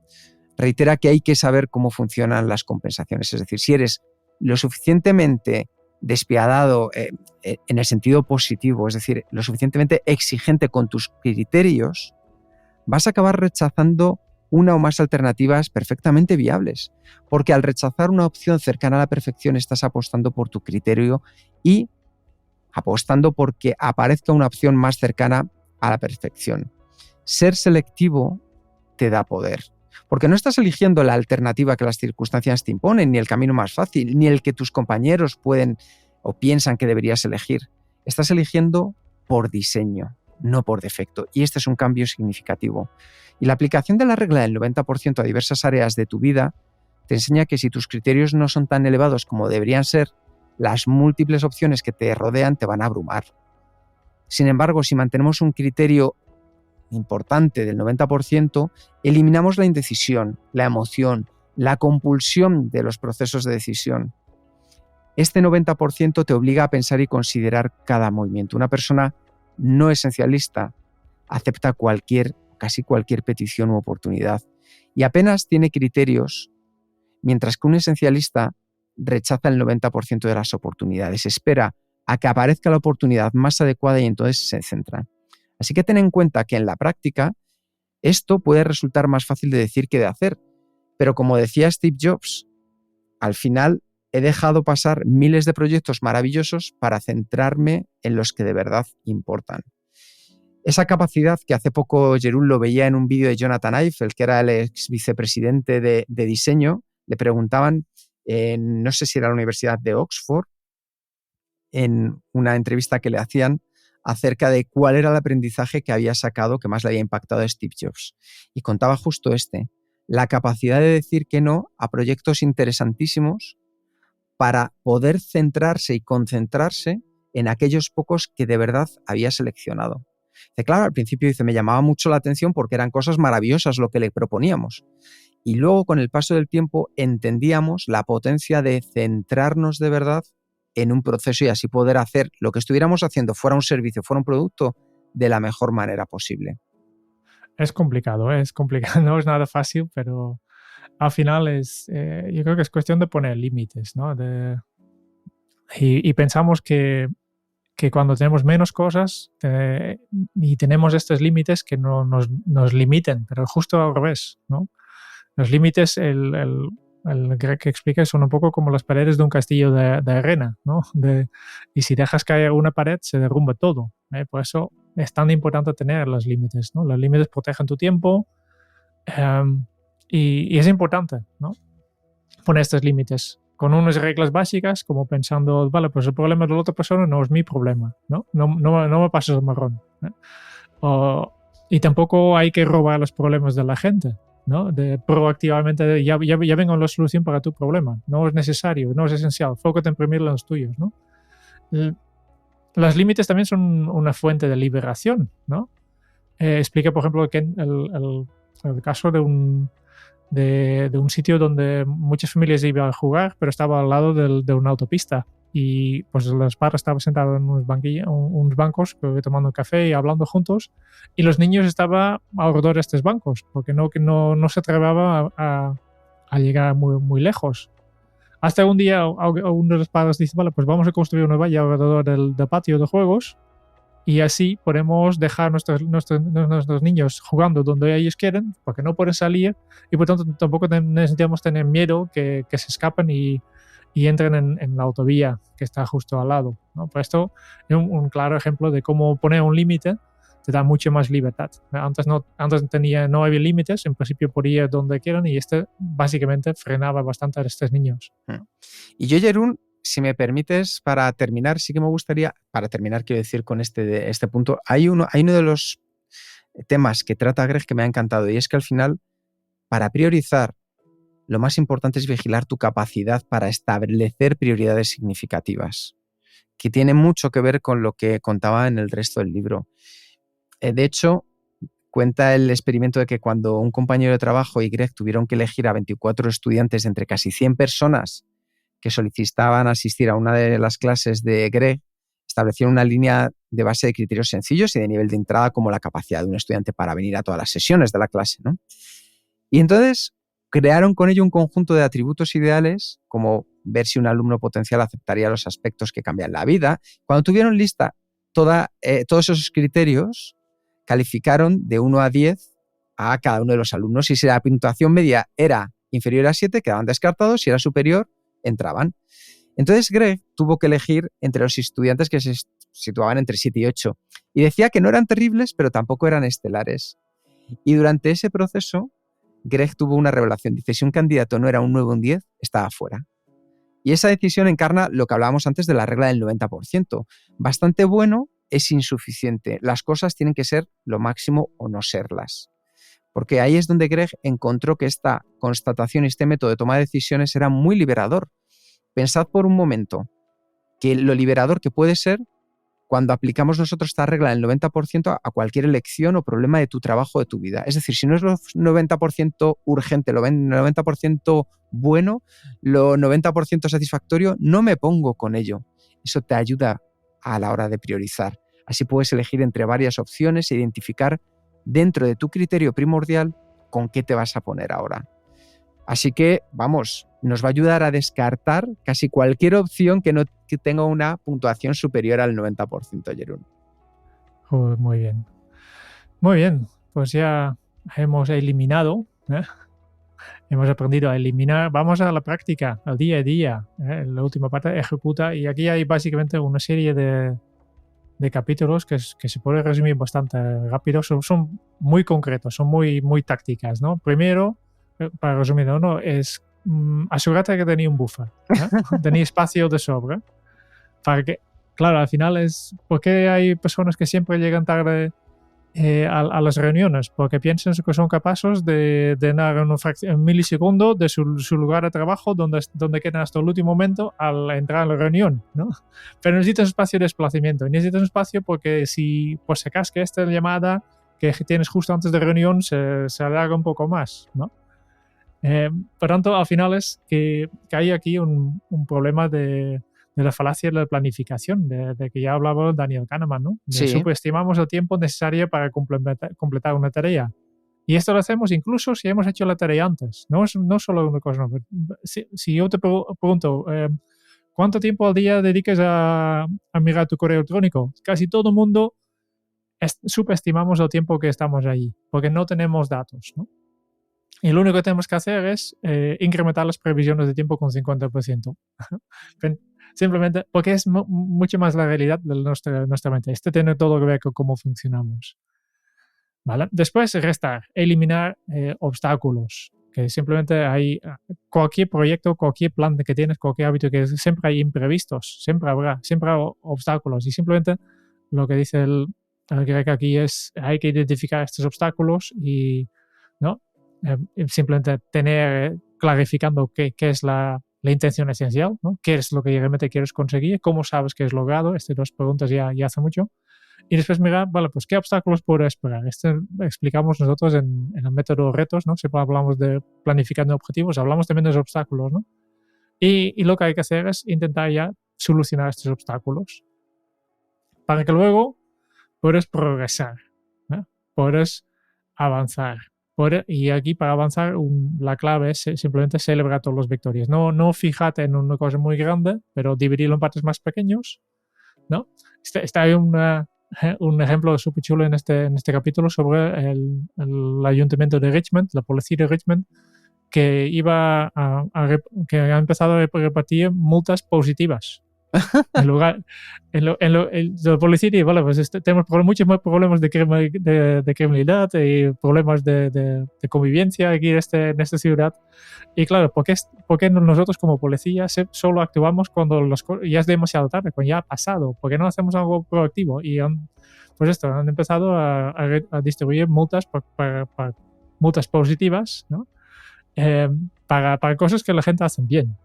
reitera que hay que saber cómo funcionan las compensaciones. Es decir, si eres lo suficientemente despiadado en el sentido positivo, es decir, lo suficientemente exigente con tus criterios, vas a acabar rechazando una o más alternativas perfectamente viables, porque al rechazar una opción cercana a la perfección estás apostando por tu criterio y apostando porque aparezca una opción más cercana a la perfección. Ser selectivo te da poder. Porque no estás eligiendo la alternativa que las circunstancias te imponen, ni el camino más fácil, ni el que tus compañeros pueden o piensan que deberías elegir. Estás eligiendo por diseño, no por defecto. Y este es un cambio significativo. Y la aplicación de la regla del 90% a diversas áreas de tu vida te enseña que si tus criterios no son tan elevados como deberían ser, las múltiples opciones que te rodean te van a abrumar. Sin embargo, si mantenemos un criterio importante del 90%, eliminamos la indecisión, la emoción, la compulsión de los procesos de decisión. Este 90% te obliga a pensar y considerar cada movimiento. Una persona no esencialista acepta casi cualquier petición u oportunidad y apenas tiene criterios, mientras que un esencialista rechaza el 90% de las oportunidades, espera a que aparezca la oportunidad más adecuada y entonces se centra. Así que ten en cuenta que en la práctica esto puede resultar más fácil de decir que de hacer, pero como decía Steve Jobs, al final he dejado pasar miles de proyectos maravillosos para centrarme en los que de verdad importan. Esa capacidad que hace poco Jeroen lo veía en un vídeo de Jonathan Ive, que era el ex vicepresidente de diseño, le preguntaban, no sé si era la Universidad de Oxford, en una entrevista que le hacían acerca de cuál era el aprendizaje que había sacado, que más le había impactado a Steve Jobs. Y contaba justo la capacidad de decir que no a proyectos interesantísimos para poder centrarse y concentrarse en aquellos pocos que de verdad había seleccionado. Dice, claro, al principio me llamaba mucho la atención porque eran cosas maravillosas lo que le proponíamos. Y luego, con el paso del tiempo, entendíamos la potencia de centrarnos de verdad en un proceso y así poder hacer lo que estuviéramos haciendo, fuera un servicio, fuera un producto, de la mejor manera posible. Es complicado, no es nada fácil, pero al final yo creo que es cuestión de poner límites, ¿no? Y pensamos que cuando tenemos menos cosas y tenemos estos límites que no nos limiten, pero justo al revés, ¿no? Los límites, el Greg que explica, son un poco como las paredes de un castillo de arena, ¿no? Y si dejas caer una pared, se derrumba todo. Por eso es tan importante tener los límites, ¿no? Los límites protegen tu tiempo y es importante, ¿no? Poner estos límites con unas reglas básicas, como pensando, vale, pues el problema de la otra persona no es mi problema, ¿no? No me pases el marrón, ¿no? Y tampoco hay que robar los problemas de la gente, ¿no? Proactivamente, ya vengo la solución para tu problema. No es necesario, no es esencial. Fócate en imprimir los tuyos, ¿no? Los límites también son una fuente de liberación, ¿no? Explica, por ejemplo, que el caso de un sitio donde muchas familias iban a jugar, pero estaba al lado de una autopista. Y pues los padres estaban sentados en unos bancos tomando café y hablando juntos, y los niños estaban alrededor de estos bancos, porque no se atrevían a llegar muy lejos. Hasta un día uno de los padres dice, vale, pues vamos a construir una valla alrededor del patio de juegos, y así podemos dejar nuestros niños jugando donde ellos quieren, porque no pueden salir, y por tanto tampoco necesitamos tener miedo que se escapen y entren en la autovía que está justo al lado, ¿no? Pues esto es un claro ejemplo de cómo poner un límite te da mucha más libertad. Antes no había límites, en principio podía ir donde quieran, y básicamente frenaba bastante a estos niños. Y yo, Jeroen, si me permites, para terminar, sí que me gustaría, quiero decir, con este punto, hay uno de los temas que trata Greg que me ha encantado, y es que al final, para priorizar, lo más importante es vigilar tu capacidad para establecer prioridades significativas, que tiene mucho que ver con lo que contaba en el resto del libro. De hecho, cuenta el experimento de que cuando un compañero de trabajo y Greg tuvieron que elegir a 24 estudiantes de entre casi 100 personas que solicitaban asistir a una de las clases de Greg, establecieron una línea de base de criterios sencillos y de nivel de entrada, como la capacidad de un estudiante para venir a todas las sesiones de la clase, ¿no? Y entonces crearon con ello un conjunto de atributos ideales, como ver si un alumno potencial aceptaría los aspectos que cambian la vida. Cuando tuvieron lista todos esos criterios, calificaron de 1 a 10 a cada uno de los alumnos, y si la puntuación media era inferior a 7, quedaban descartados, si era superior, entraban. Entonces Greg tuvo que elegir entre los estudiantes que se situaban entre 7 y 8, y decía que no eran terribles, pero tampoco eran estelares. Y durante ese proceso Greg tuvo una revelación. Dice, si un candidato no era un 9 o un 10, estaba fuera. Y esa decisión encarna lo que hablábamos antes de la regla del 90%. Bastante bueno es insuficiente. Las cosas tienen que ser lo máximo o no serlas. Porque ahí es donde Greg encontró que esta constatación y este método de toma de decisiones era muy liberador. Pensad por un momento que lo liberador que puede ser cuando aplicamos nosotros esta regla del 90% a cualquier elección o problema de tu trabajo o de tu vida. Es decir, si no es lo 90% urgente, lo 90% bueno, lo 90% satisfactorio, no me pongo con ello. Eso te ayuda a la hora de priorizar. Así puedes elegir entre varias opciones e identificar dentro de tu criterio primordial con qué te vas a poner ahora. Así que, vamos, nos va a ayudar a descartar casi cualquier opción que tenga una puntuación superior al 90%, Jeroen. Joder, muy bien. Muy bien, pues ya hemos eliminado, ¿eh? Hemos aprendido a eliminar. Vamos a la práctica, al día a día. La última parte, ejecuta. Y aquí hay básicamente una serie de capítulos que se puede resumir bastante rápido. Son muy concretos, son muy, muy tácticas, ¿no? Primero, para resumir, ¿no? Es asegúrate que tenéis un buffer, ¿eh? Tenéis espacio de sobra. Para que, claro, al final es... ¿Por qué hay personas que siempre llegan tarde a las reuniones? Porque piensan que son capaces de dar un milisegundo de su lugar de trabajo donde quedan hasta el último momento al entrar a la reunión, ¿no? Pero necesitas espacio de desplazamiento. Y necesitas espacio porque si por si acaso que esta llamada que tienes justo antes de reunión se alarga un poco más, ¿no? Por tanto, al final es que hay aquí un problema de la falacia de la planificación, de que ya hablaba Daniel Kahneman, ¿no? Sí. Subestimamos el tiempo necesario para completar una tarea. Y esto lo hacemos incluso si hemos hecho la tarea antes. No solo una cosa. No. Si yo te pregunto, ¿cuánto tiempo al día dedicas a mirar tu correo electrónico? Casi todo el mundo subestimamos el tiempo que estamos allí, porque no tenemos datos, ¿no? Y lo único que tenemos que hacer es incrementar las previsiones de tiempo con 50%. Simplemente porque es mucho más la realidad de nuestra mente. Tiene todo que ver con cómo funcionamos. ¿Vale? Después, restar, eliminar obstáculos. Que simplemente hay cualquier proyecto, cualquier plan que tienes, cualquier hábito que siempre hay imprevistos, siempre habrá obstáculos. Y simplemente lo que dice el Greg aquí es hay que identificar estos obstáculos y, ¿no? Simplemente tener clarificando qué es la intención esencial, ¿no? ¿Qué es lo que realmente quieres conseguir? ¿Cómo sabes que es logrado? Estas dos preguntas ya hace mucho. Y después mirar, vale, pues ¿qué obstáculos puedo esperar? Explicamos nosotros en el método retos, ¿no? Siempre hablamos de planificando objetivos, hablamos también de los obstáculos, ¿no? Y lo que hay que hacer es intentar ya solucionar estos obstáculos para que luego puedas progresar, ¿no? Puedas avanzar. Y aquí para avanzar la clave es simplemente celebrar todos los victorias. No fíjate en una cosa muy grande, pero dividirlo en partes más pequeños, ¿no? Está ahí un ejemplo súper chulo en este capítulo sobre el ayuntamiento de Richmond, la policía de Richmond, que que ha empezado a repartir multas positivas. En lugar, la policía dice, vale, pues tenemos muchos más problemas de criminalidad y problemas de convivencia aquí en esta ciudad. Y claro, ¿por qué nosotros como policía solo actuamos cuando ya es demasiado tarde, cuando ya ha pasado? ¿Por qué no hacemos algo proactivo? Y han empezado a distribuir multas para multas positivas, ¿no? Para cosas que la gente hace bien.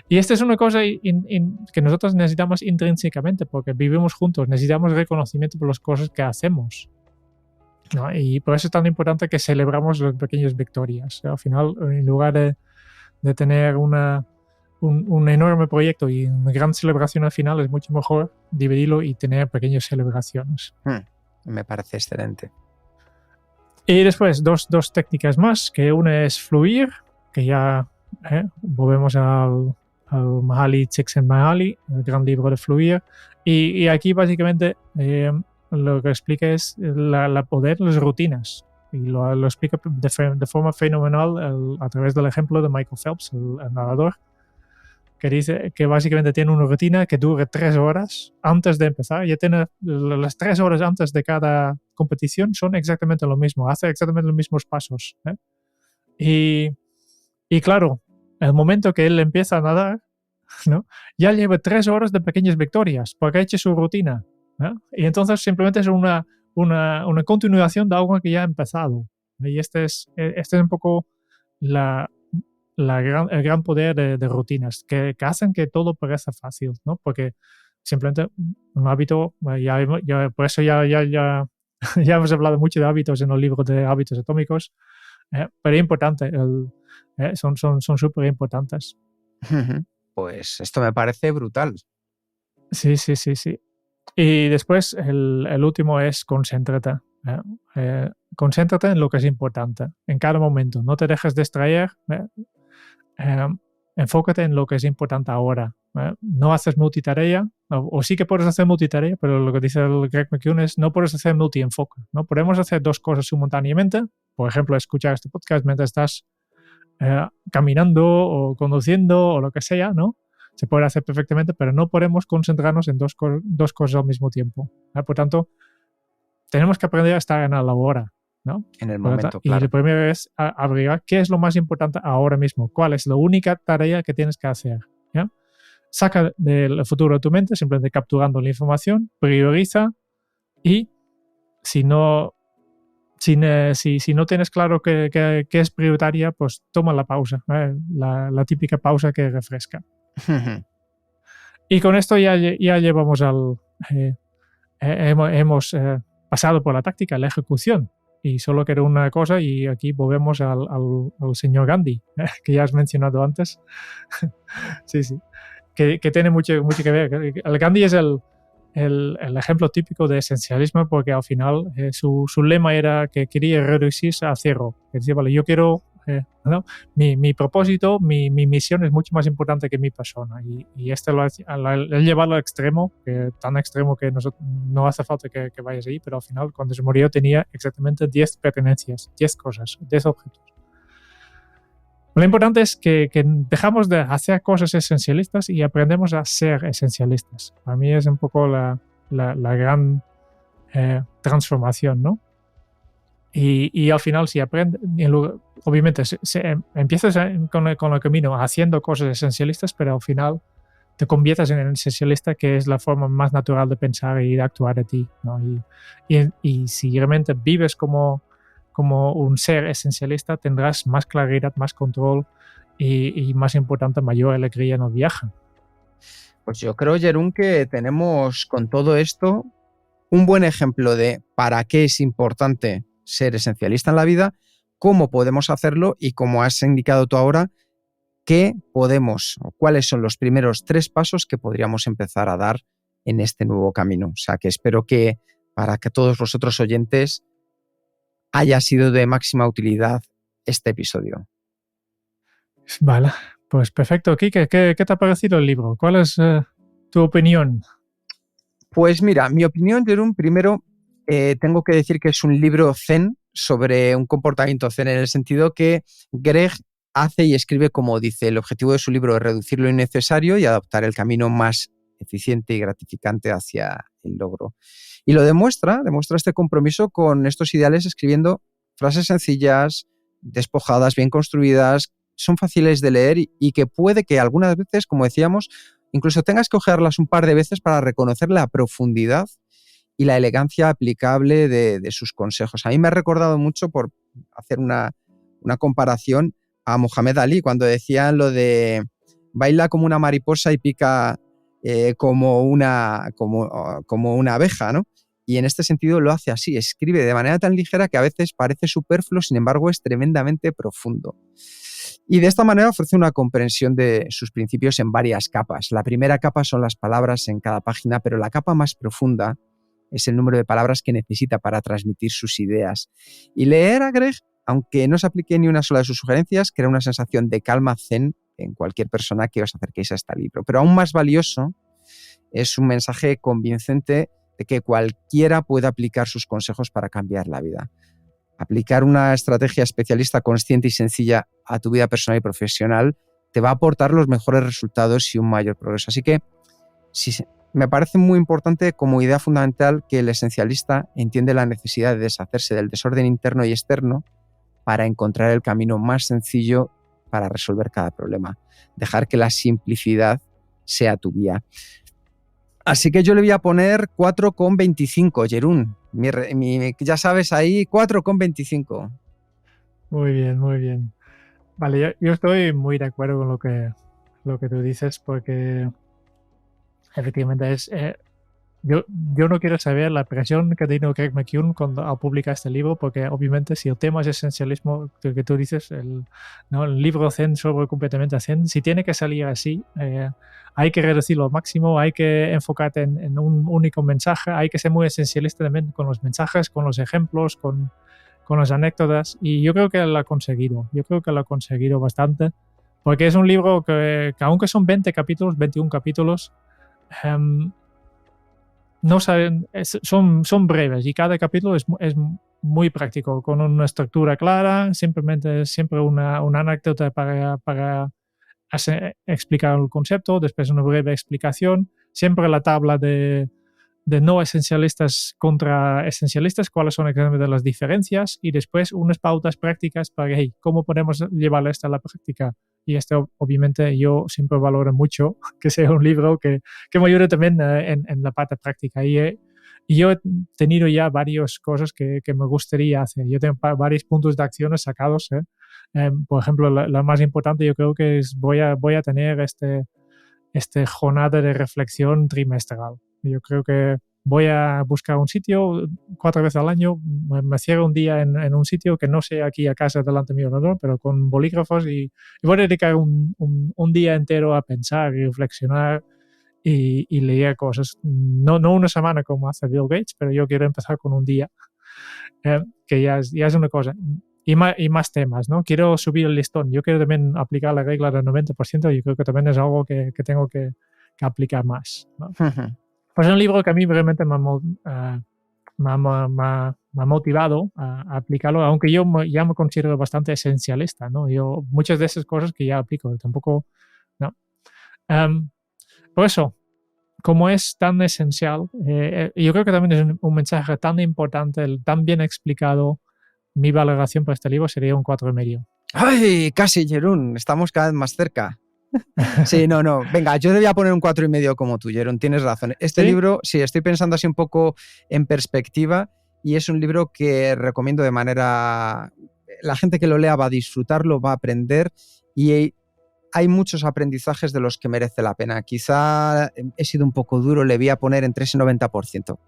Y esta es una cosa que nosotros necesitamos intrínsecamente porque vivimos juntos, necesitamos reconocimiento por las cosas que hacemos, ¿no? Y por eso es tan importante que celebramos las pequeñas victorias. Al final, en lugar de tener un enorme proyecto y una gran celebración al final, es mucho mejor dividirlo y tener pequeñas celebraciones. Me parece excelente. Y después, dos técnicas más, que una es fluir, que ya volvemos al Mihaly Csikszentmihalyi, el gran libro de fluir, y aquí básicamente lo que explica es la poder las rutinas, y lo explica de forma fenomenal a través del ejemplo de Michael Phelps, el nadador, que dice que básicamente tiene una rutina que dura 3 horas antes de empezar. Ya tiene las 3 horas antes de cada competición, son exactamente lo mismo, hace exactamente los mismos pasos, ¿eh? Y claro, el momento que él empieza a nadar, ¿no? Ya lleva 3 horas de pequeñas victorias porque ha hecho su rutina, ¿no? Y entonces simplemente es una continuación de algo que ya ha empezado. Y este es un poco el gran poder de rutinas que hacen que todo parezca fácil, ¿no? Porque simplemente un hábito, por eso ya ya hemos hablado mucho de hábitos en los libros de hábitos atómicos, pero es importante, son súper importantes. Pues esto me parece brutal. Sí. Y después el último es concéntrate. Concéntrate en lo que es importante en cada momento. No te dejes distraer. Enfócate en lo que es importante ahora. No haces multitarea, o sí que puedes hacer multitarea, pero lo que dice el Greg McKeown es no puedes hacer multienfoque. No podemos hacer 2 cosas simultáneamente. Por ejemplo, escuchar este podcast mientras estás caminando o conduciendo o lo que sea, ¿no? Se puede hacer perfectamente, pero no podemos concentrarnos en dos cosas al mismo tiempo. Por tanto, tenemos que aprender a estar en la hora, ¿no? En el momento, y claro. lo primero es averiguar qué es lo más importante ahora mismo, cuál es la única tarea que tienes que hacer, ¿ya? Saca del futuro de tu mente, simplemente capturando la información, prioriza y si no tienes claro qué es prioritaria, pues toma la pausa, la típica pausa que refresca. Y con esto ya llevamos hemos pasado por la táctica, la ejecución. Y solo queda una cosa, y aquí volvemos al señor Gandhi, que ya has mencionado antes. Sí. Que tiene mucho que ver. El Gandhi es el ejemplo típico de esencialismo, porque al final su lema era que quería reducirse a cero. Que decía, vale, yo quiero, ¿no? mi propósito, mi misión es mucho más importante que mi persona. Y este lo ha llevado al extremo, tan extremo que no hace falta que vayas ahí, pero al final, cuando se murió, tenía exactamente 10 pertenencias, 10 cosas, 10 objetos. Lo importante es que dejamos de hacer cosas esencialistas y aprendemos a ser esencialistas. Para mí es un poco la gran transformación, ¿no? Y al final, si aprendes, obviamente empiezas con el camino haciendo cosas esencialistas, pero al final te conviertes en el esencialista, que es la forma más natural de pensar y de actuar de ti, ¿no? Y si realmente vives como un ser esencialista, tendrás más claridad, más control y más importante, mayor alegría en el viaje. Pues yo creo, Jeroen, que tenemos con todo esto un buen ejemplo de para qué es importante ser esencialista en la vida, cómo podemos hacerlo y, como has indicado tú ahora, qué podemos o cuáles son los primeros 3 pasos que podríamos empezar a dar en este nuevo camino. O sea, que espero que para que todos vosotros oyentes haya sido de máxima utilidad este episodio. Vale, pues perfecto. Quique, ¿qué te ha parecido el libro? ¿Cuál es tu opinión? Pues mira, mi opinión, Jeroen, primero tengo que decir que es un libro zen sobre un comportamiento zen, en el sentido que Greg hace y escribe como dice. El objetivo de su libro es reducir lo innecesario y adoptar el camino más eficiente y gratificante hacia el logro. Y lo demuestra este compromiso con estos ideales, escribiendo frases sencillas, despojadas, bien construidas, son fáciles de leer y que puede que algunas veces, como decíamos, incluso tengas que ojearlas un par de veces para reconocer la profundidad y la elegancia aplicable de sus consejos. A mí me ha recordado mucho, por hacer una comparación, a Mohamed Ali, cuando decían lo de baila como una mariposa y pica como una abeja, ¿no? Y en este sentido lo hace así, escribe de manera tan ligera que a veces parece superfluo, sin embargo es tremendamente profundo. Y de esta manera ofrece una comprensión de sus principios en varias capas. La primera capa son las palabras en cada página, pero la capa más profunda es el número de palabras que necesita para transmitir sus ideas. Y leer a Greg, aunque no se aplique ni una sola de sus sugerencias, crea una sensación de calma zen en cualquier persona que os acerquéis a este libro. Pero aún más valioso es un mensaje convincente de que cualquiera puede aplicar sus consejos para cambiar la vida. Aplicar una estrategia especialista, consciente y sencilla a tu vida personal y profesional te va a aportar los mejores resultados y un mayor progreso. Así que me parece muy importante como idea fundamental que el esencialista entiende la necesidad de deshacerse del desorden interno y externo para encontrar el camino más sencillo para resolver cada problema. Dejar que la simplicidad sea tu guía. Así que yo le voy a poner 4,25, Jeroen. Ya sabes, ahí 4,25. Muy bien, muy bien. Vale, yo estoy muy de acuerdo con lo que tú dices, porque efectivamente yo no quiero saber la presión que ha tenido Craig McKeown cuando publica este libro, porque obviamente si el tema es esencialismo, que tú dices, el libro Zen sobre completamente Zen, si tiene que salir así, hay que reducirlo al máximo, hay que enfocarte en un único mensaje, hay que ser muy esencialista también con los mensajes, con los ejemplos, con las anécdotas, y yo creo que lo ha conseguido bastante, porque es un libro que aunque son 20 capítulos, 21 capítulos, no saben, son breves y cada capítulo es muy práctico, con una estructura clara, siempre una anécdota para explicar el concepto, después una breve explicación, siempre la tabla de no esencialistas contra esencialistas, cuáles son exactamente las diferencias, y después unas pautas prácticas para cómo podemos llevar esto a la práctica. Y esto obviamente yo siempre valoro mucho que sea un libro que me ayude también en la parte práctica. Y yo he tenido ya varias cosas que me gustaría hacer. Yo tengo varios puntos de acciones sacados. Por ejemplo, la más importante yo creo que es voy a tener este jornada de reflexión trimestral. Yo creo que voy a buscar un sitio 4 veces al año, me cierro un día en un sitio que no sea aquí a casa delante mío, ¿no? Pero con bolígrafos y voy a dedicar un día entero a pensar y reflexionar y leer cosas. No una semana como hace Bill Gates, pero yo quiero empezar con un día, que ya es una cosa. Y más temas, ¿no? Quiero subir el listón. Yo quiero también aplicar la regla del 90%. Yo creo que también es algo que tengo que aplicar más, ¿no? Pues es un libro que a mí realmente me ha motivado a aplicarlo, aunque yo ya me considero bastante esencialista, ¿no? Yo muchas de esas cosas que ya aplico, tampoco, ¿no? Por eso, como es tan esencial, yo creo que también es un mensaje tan importante, tan bien explicado. Mi valoración para este libro sería un 4,5. ¡Ay! Casi, Jeroen. Estamos cada vez más cerca. Sí, no. Venga, yo le voy a poner un 4,5 como tú, Jeroen. Tienes razón. Este libro, sí, estoy pensando así un poco en perspectiva y es un libro que recomiendo de manera... La gente que lo lea va a disfrutarlo, va a aprender y hay muchos aprendizajes de los que merece la pena. Quizá he sido un poco duro, le voy a poner entre ese 90%.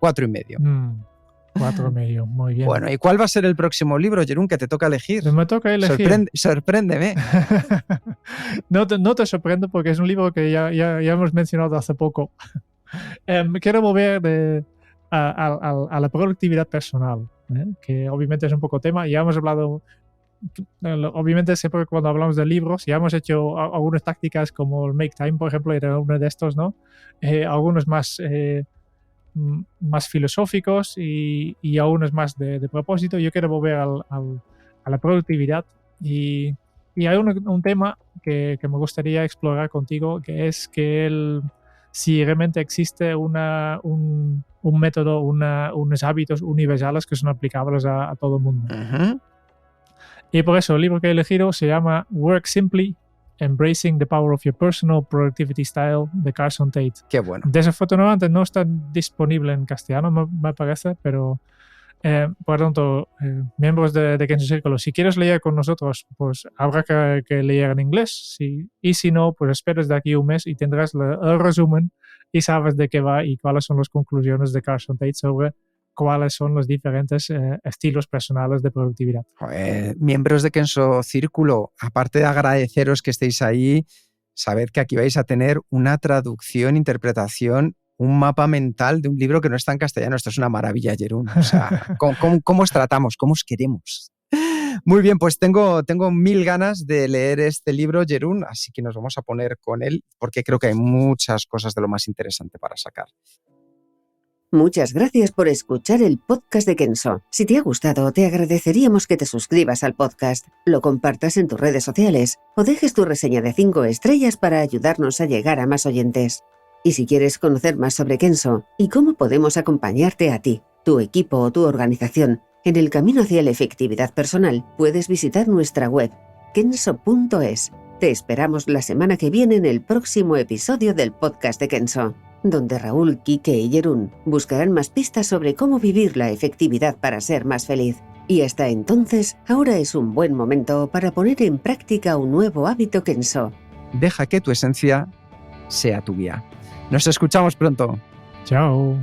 4,5. 4,5, muy bien. Bueno, ¿y cuál va a ser el próximo libro, Jeroen, que te toca elegir? Me toca elegir. Sorpréndeme. No te sorprendo porque es un libro que ya hemos mencionado hace poco. Quiero volver a la productividad personal, que obviamente es un poco tema. Ya hemos hablado, obviamente siempre cuando hablamos de libros, ya hemos hecho algunas tácticas como el Make Time, por ejemplo, era uno de estos, ¿no? Algunos más filosóficos y algunos más de propósito. Yo quiero volver a la productividad y hay un tema que me gustaría explorar contigo, que es que si realmente existe un método, unos hábitos universales que son aplicables a todo el mundo. Uh-huh. Y por eso el libro que he elegido se llama Work Simply, Embracing the Power of Your Personal Productivity Style, de Carson Tate. Qué bueno. Desafortunadamente no está disponible en castellano, me parece, pero por lo tanto, miembros de Kenso Círculo, si quieres leer con nosotros, pues habrá que leer en inglés. Y si no, pues esperes de aquí un mes y tendrás el resumen y sabes de qué va y cuáles son las conclusiones de Carson Tate sobre cuáles son los diferentes estilos personales de productividad. Miembros de Kenso Círculo, aparte de agradeceros que estéis ahí, sabed que aquí vais a tener una traducción, interpretación, un mapa mental de un libro que no está en castellano. Esto es una maravilla, Jeroen. O sea, ¿cómo os tratamos? ¿Cómo os queremos? Muy bien, pues tengo 1000 ganas de leer este libro, Jeroen, así que nos vamos a poner con él porque creo que hay muchas cosas de lo más interesante para sacar. Muchas gracias por escuchar el podcast de Kenso. Si te ha gustado, te agradeceríamos que te suscribas al podcast, lo compartas en tus redes sociales o dejes tu reseña de 5 estrellas para ayudarnos a llegar a más oyentes. Y si quieres conocer más sobre Kenso y cómo podemos acompañarte a ti, tu equipo o tu organización En el camino hacia la efectividad personal puedes visitar nuestra web kenso.es. Te esperamos la semana que viene en el próximo episodio del podcast de Kenso, donde Raúl, Quique y Jeroen buscarán más pistas sobre cómo vivir la efectividad para ser más feliz. Y hasta entonces, ahora es un buen momento para poner en práctica un nuevo hábito Kenso. Deja que tu esencia sea tu guía. Nos escuchamos pronto. Chao.